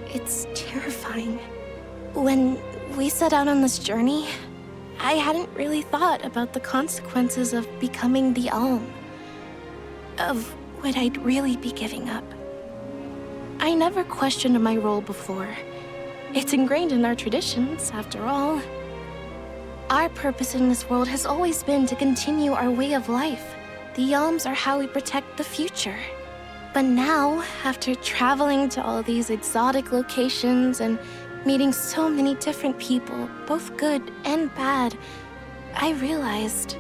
It's terrifying. When we set out on this journey, I hadn't really thought about the consequences of becoming the Alm. Of what I'd really be giving up. I never questioned my role before. It's ingrained in our traditions, after all. Our purpose in this world has always been to continue our way of life. The Alms are how we protect the future. But now, after traveling to all these exotic locations and meeting so many different people, both good and bad, I realized...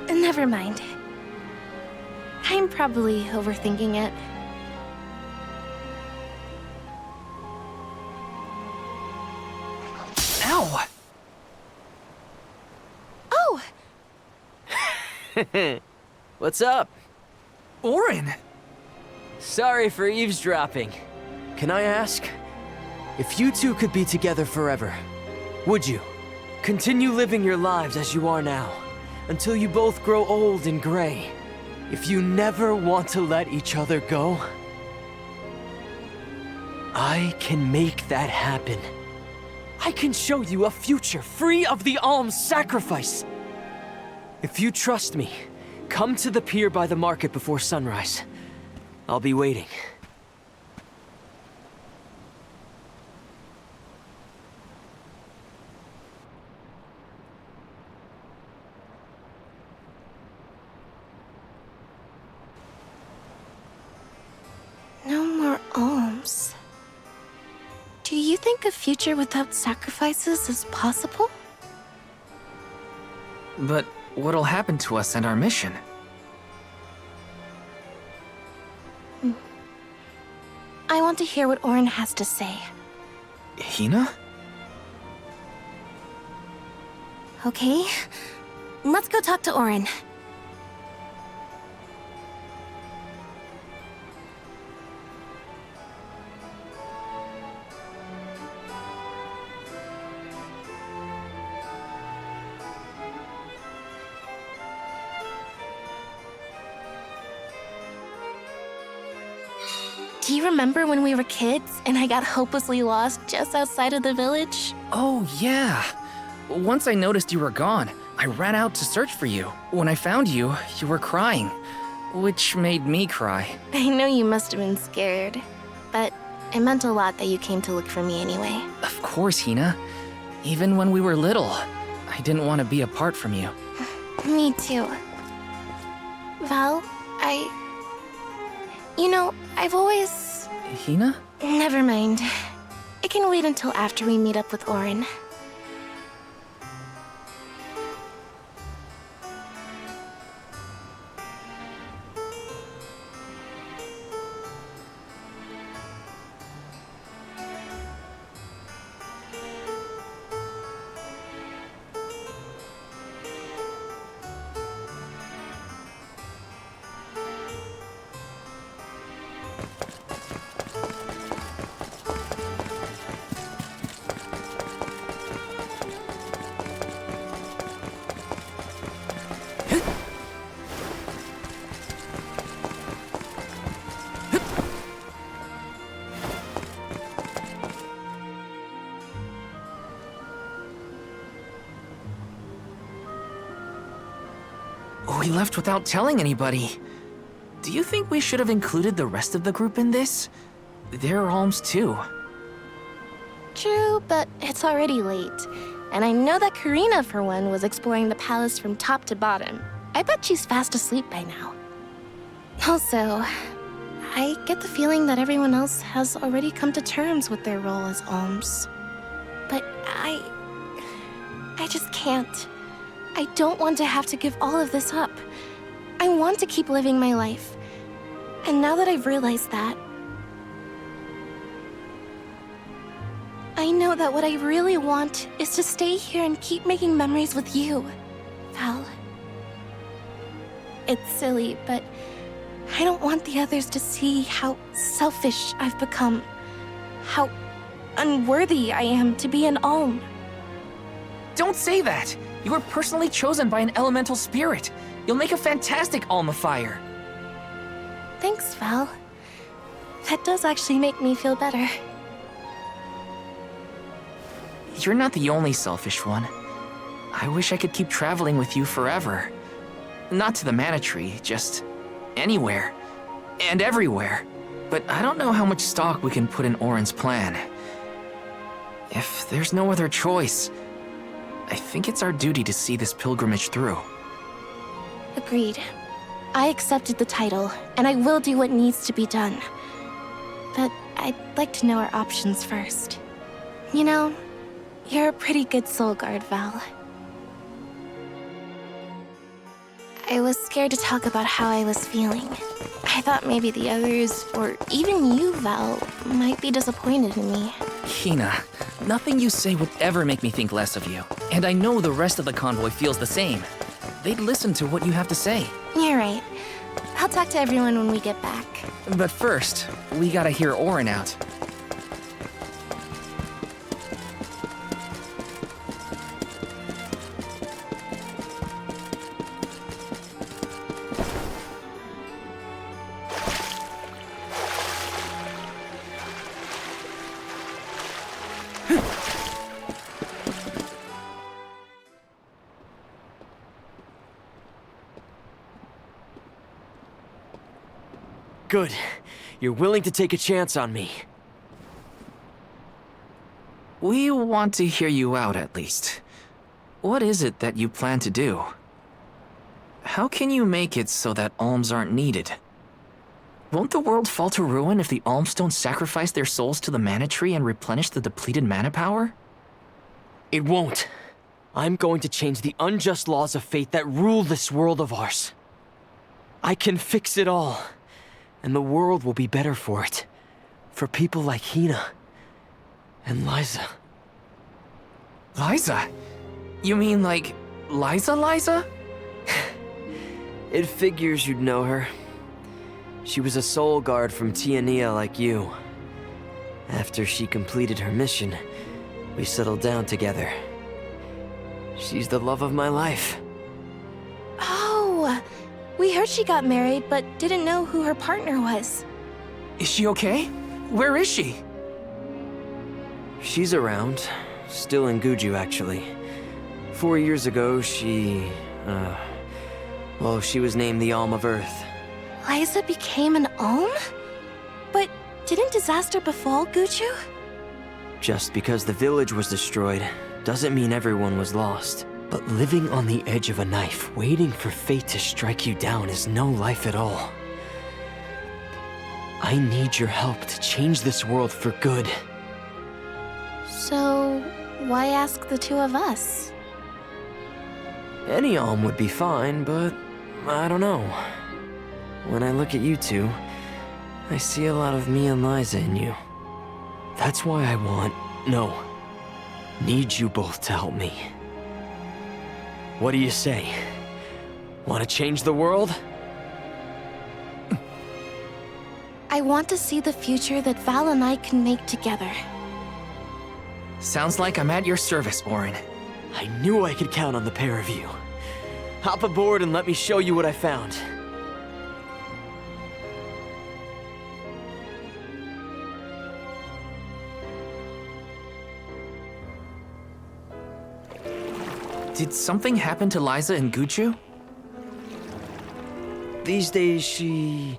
Never mind. I'm probably overthinking it. Ow! Oh! What's up? Orin! Sorry for eavesdropping. Can I ask? If you two could be together forever, would you? Continue living your lives as you are now, until you both grow old and gray? if you never want to let each other go, I can make that happen. I can show you a future free of the alms sacrifice. If you trust me, come to the pier by the market before sunrise. I'll be waiting. No more alms. Do you think a future without sacrifices is possible? But what'll happen to us and our mission? I want to hear what Orin has to say. Hina? Okay, let's go talk to Orin. Do you remember when we were kids and I got hopelessly lost just outside of the village? Oh, yeah. Once I noticed you were gone, I ran out to search for you. When I found you, you were crying, which made me cry. I know you must have been scared, but it meant a lot that you came to look for me anyway. Of course, Hina. Even when we were little, I didn't want to be apart from you. Me too. Val, You know, I've always... Hina? Never mind. It can wait until after we meet up with Orin. We left without telling anybody. Do you think we should have included the rest of the group in this? They're alms too. True, but it's already late. And I know that Karina, for one, was exploring the palace from top to bottom. I bet she's fast asleep by now. Also, I get the feeling that everyone else has already come to terms with their role as alms. But I just can't. I don't want to have to give all of this up. I want to keep living my life. And now that I've realized that, I know that what I really want is to stay here and keep making memories with you, Val. It's silly, but I don't want the others to see how selfish I've become. How unworthy I am to be an alm. Don't say that! You were personally chosen by an elemental spirit. You'll make a fantastic Alma Fire. Thanks, Val. That does actually make me feel better. You're not the only selfish one. I wish I could keep traveling with you forever. Not to the Mana Tree, just anywhere. And everywhere. But I don't know how much stock we can put in Orin's plan. If there's no other choice, I think it's our duty to see this pilgrimage through. Agreed. I accepted the title, and I will do what needs to be done. But I'd like to know our options first. You know, you're a pretty good soul guard, Val. I was scared to talk about how I was feeling. I thought maybe the others, or even you, Val, might be disappointed in me. Hina, nothing you say would ever make me think less of you. And I know the rest of the convoy feels the same. They'd listen to what you have to say. You're right. I'll talk to everyone when we get back. But first, we gotta hear Orin out. Good. You're willing to take a chance on me. We want to hear you out, at least. What is it that you plan to do? How can you make it so that alms aren't needed? Won't the world fall to ruin if the alms don't sacrifice their souls to the mana tree and replenish the depleted mana power? It won't. I'm going to change the unjust laws of fate that rule this world of ours. I can fix it all, and the world will be better for it. For people like Hina and Liza. Liza? You mean like Liza? It figures you'd know her. She was a soul guard from Tiania like you. After she completed her mission, we settled down together. She's the love of my life. Oh, we heard she got married, but didn't know who her partner was. Is she okay? Where is she? She's around. Still in Guju, actually. 4 years ago, she was named the Alm of Earth. Liza became an Alm? But didn't disaster befall Guju? Just because the village was destroyed doesn't mean everyone was lost. But living on the edge of a knife, waiting for fate to strike you down is no life at all. I need your help to change this world for good. So, why ask the two of us? Any Alm would be fine, but I don't know. When I look at you two, I see a lot of me and Liza in you. That's why I need you both to help me. What do you say? Want to change the world? I want to see the future that Val and I can make together. Sounds like I'm at your service, Orin. I knew I could count on the pair of you. Hop aboard and let me show you what I found. Did something happen to Liza and Guju? These days, she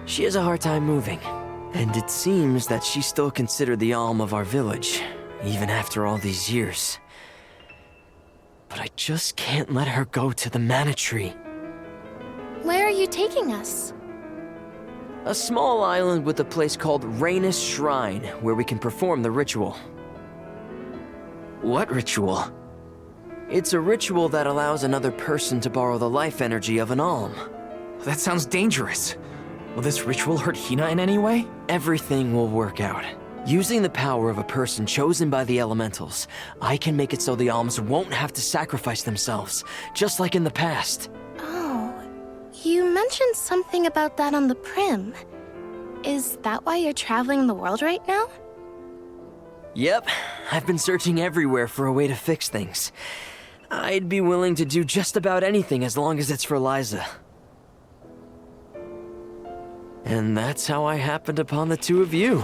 has a hard time moving. And it seems that she's still considered the Alm of our village, even after all these years. But I just can't let her go to the mana tree. Where are you taking us? A small island with a place called Rhaenus Shrine, where we can perform the ritual. What ritual? It's a ritual that allows another person to borrow the life energy of an Alm. That sounds dangerous. Will this ritual hurt Hina in any way? Everything will work out. Using the power of a person chosen by the elementals, I can make it so the Alms won't have to sacrifice themselves, just like in the past. Oh, you mentioned something about that on the Prim. Is that why you're traveling the world right now? Yep, I've been searching everywhere for a way to fix things. I'd be willing to do just about anything as long as it's for Liza. And that's how I happened upon the two of you.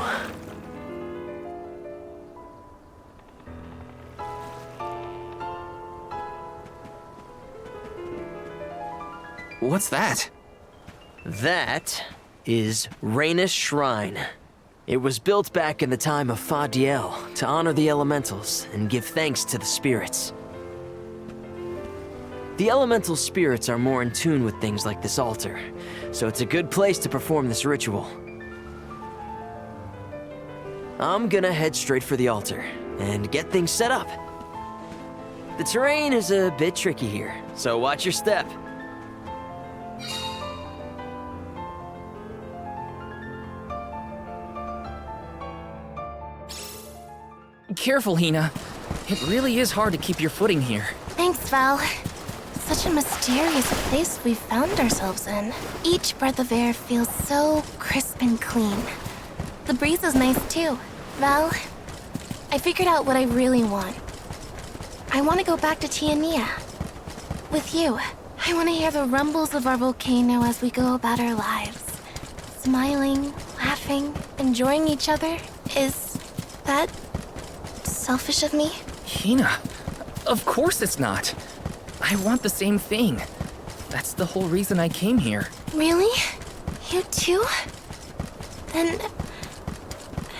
What's that? That is Rhaenus Shrine. It was built back in the time of Fadiel to honor the elementals and give thanks to the spirits. The elemental spirits are more in tune with things like this altar, so it's a good place to perform this ritual. I'm gonna head straight for the altar and get things set up. The terrain is a bit tricky here, so watch your step. Careful, Hina. It really is hard to keep your footing here. Thanks, Val. Such a mysterious place we've found ourselves in. Each breath of air feels so crisp and clean. The breeze is nice too. Val, I figured out what I really want. I want to go back to Tiania. With you. I want to hear the rumbles of our volcano as we go about our lives. Smiling, laughing, enjoying each other. Is that selfish of me? Hina, of course it's not. I want the same thing. That's the whole reason I came here. Really? You too? Then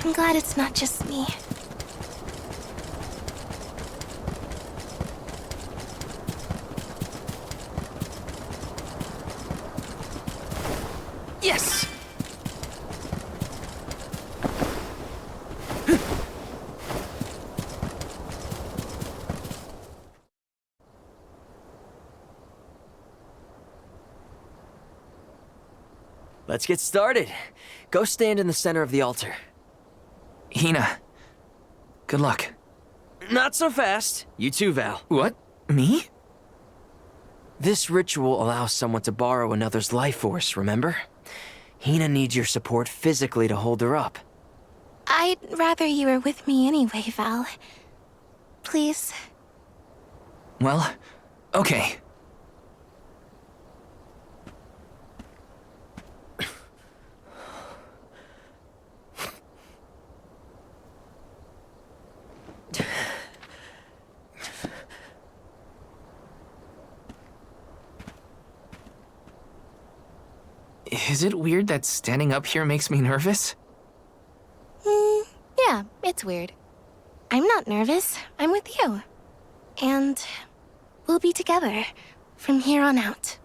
I'm glad it's not just me. Yes! Let's get started. Go stand in the center of the altar. Hina, good luck. Not so fast. You too, Val. What? Me? This ritual allows someone to borrow another's life force, remember? Hina needs your support physically to hold her up. I'd rather you were with me anyway, Val. Please. Well, okay. Is it weird that standing up here makes me nervous? Yeah, it's weird. I'm not nervous. I'm with you. And we'll be together from here on out.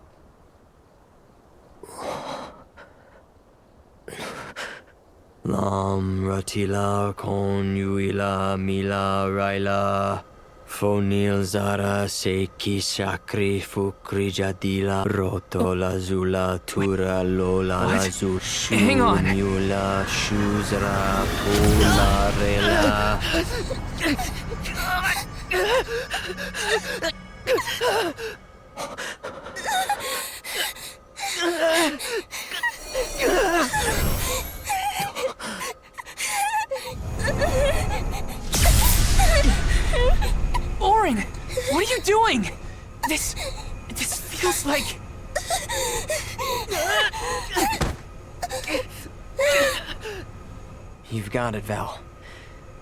Lam ratila kon yuila mila raila fonil zara seki shakri fukri jadila roto lazula tura lola What? lazu shu Hang on. mula shuzra pula rela. Orin, what are you doing? This feels like... You've got it, Val.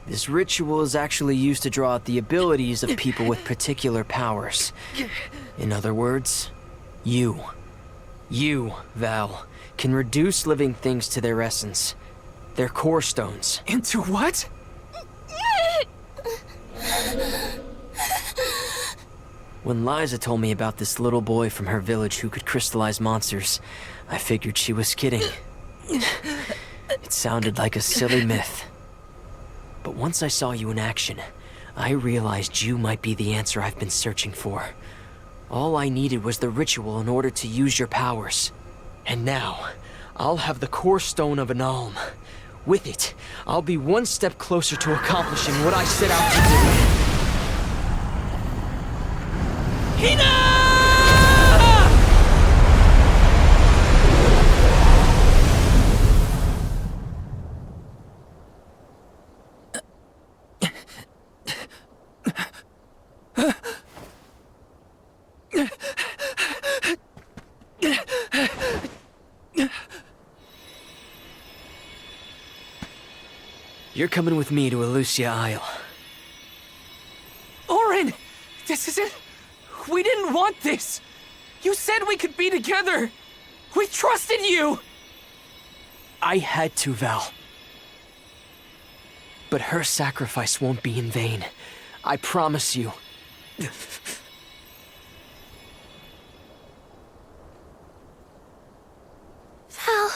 This ritual is actually used to draw out the abilities of people with particular powers. In other words, you, Val, can reduce living things to their essence, their core stones. Into what? When Liza told me about this little boy from her village who could crystallize monsters, I figured she was kidding. It sounded like a silly myth. But once I saw you in action, I realized you might be the answer I've been searching for. All I needed was the ritual in order to use your powers. And now, I'll have the core stone of an Alm. With it, I'll be one step closer to accomplishing what I set out to do. Hina! You're coming with me to Elusia Isle. Orin! This isn't... We didn't want this! You said we could be together! We trusted you! I had to, Val. But her sacrifice won't be in vain. I promise you. Val.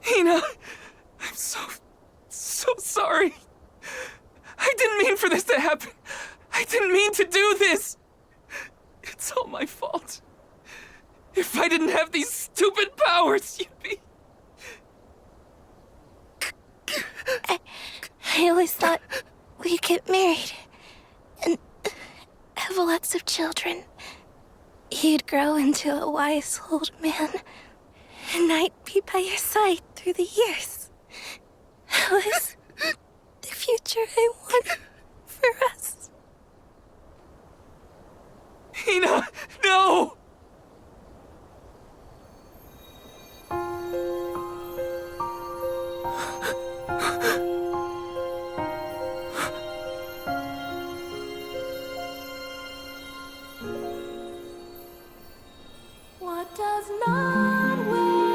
Hina, I'm so sorry. I didn't mean for this to happen. I didn't mean to do this. It's all my fault. If I didn't have these stupid powers, you'd be... I always thought we'd get married and have lots of children. You'd grow into a wise old man, and I'd be by your side through the years. That was the future I wanted for us. Hina, no! What does not wait?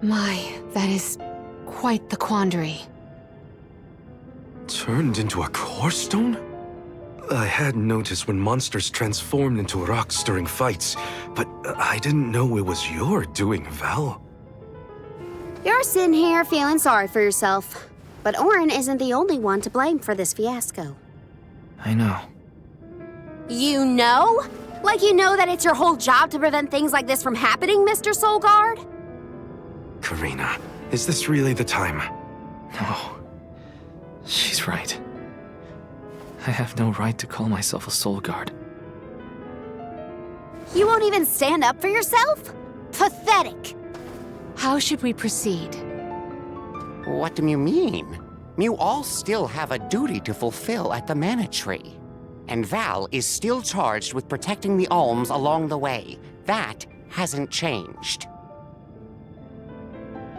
My, that is quite the quandary. Turned into a core stone? I had noticed when monsters transformed into rocks during fights, but I didn't know it was your doing, Val. You're sitting here feeling sorry for yourself. But Orin isn't the only one to blame for this fiasco. I know. You know? Like you know that it's your whole job to prevent things like this from happening, Mr. Soulguard? Karina, is this really the time? No. She's right. I have no right to call myself a soul guard. You won't even stand up for yourself? Pathetic. How should we proceed? What do you mean? You all still have a duty to fulfill at the Mana Tree. And Val is still charged with protecting the Alms along the way. That hasn't changed.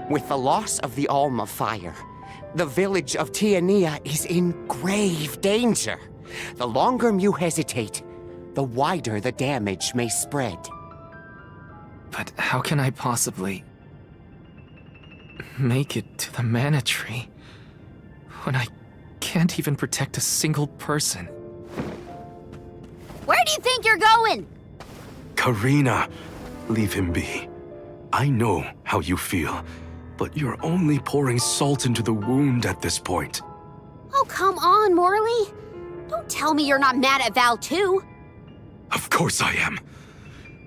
With the loss of the Alm of Fire, the village of Tiania is in grave danger. The longer you hesitate, the wider the damage may spread. But how can I possibly make it to the Mana Tree when I can't even protect a single person? Where do you think you're going? Karina, leave him be. I know how you feel, but you're only pouring salt into the wound at this point. Oh, come on, Morley. Don't tell me you're not mad at Val, too. Of course I am.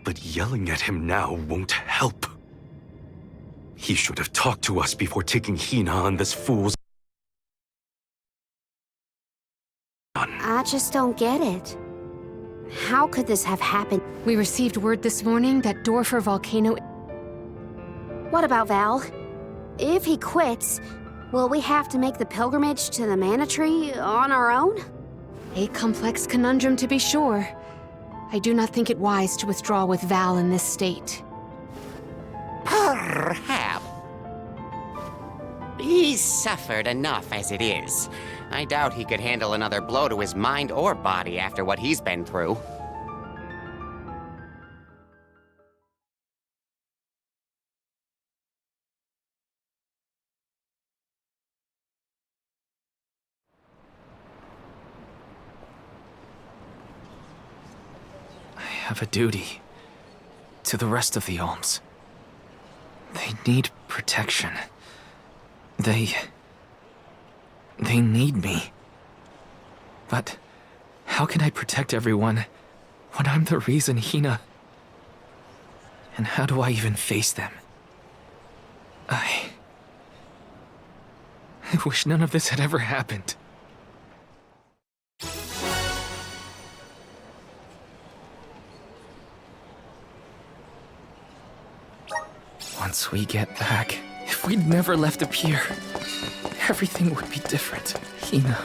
But yelling at him now won't help. He should have talked to us before taking Hina on this fool's... I just don't get it. How could this have happened? We received word this morning that Dorfer Volcano... What about Val? If he quits, will we have to make the pilgrimage to the Mana Tree on our own? A complex conundrum, to be sure. I do not think it wise to withdraw with Val in this state. Perhaps. He's suffered enough as it is. I doubt he could handle another blow to his mind or body after what he's been through. I have a duty to the rest of the Alms. They need protection. They need me. But how can I protect everyone when I'm the reason Hina... And how do I even face them? I wish none of this had ever happened. Once we get back, if we'd never left the pier, everything would be different, Hina.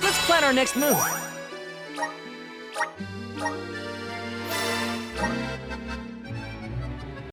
Let's plan our next move.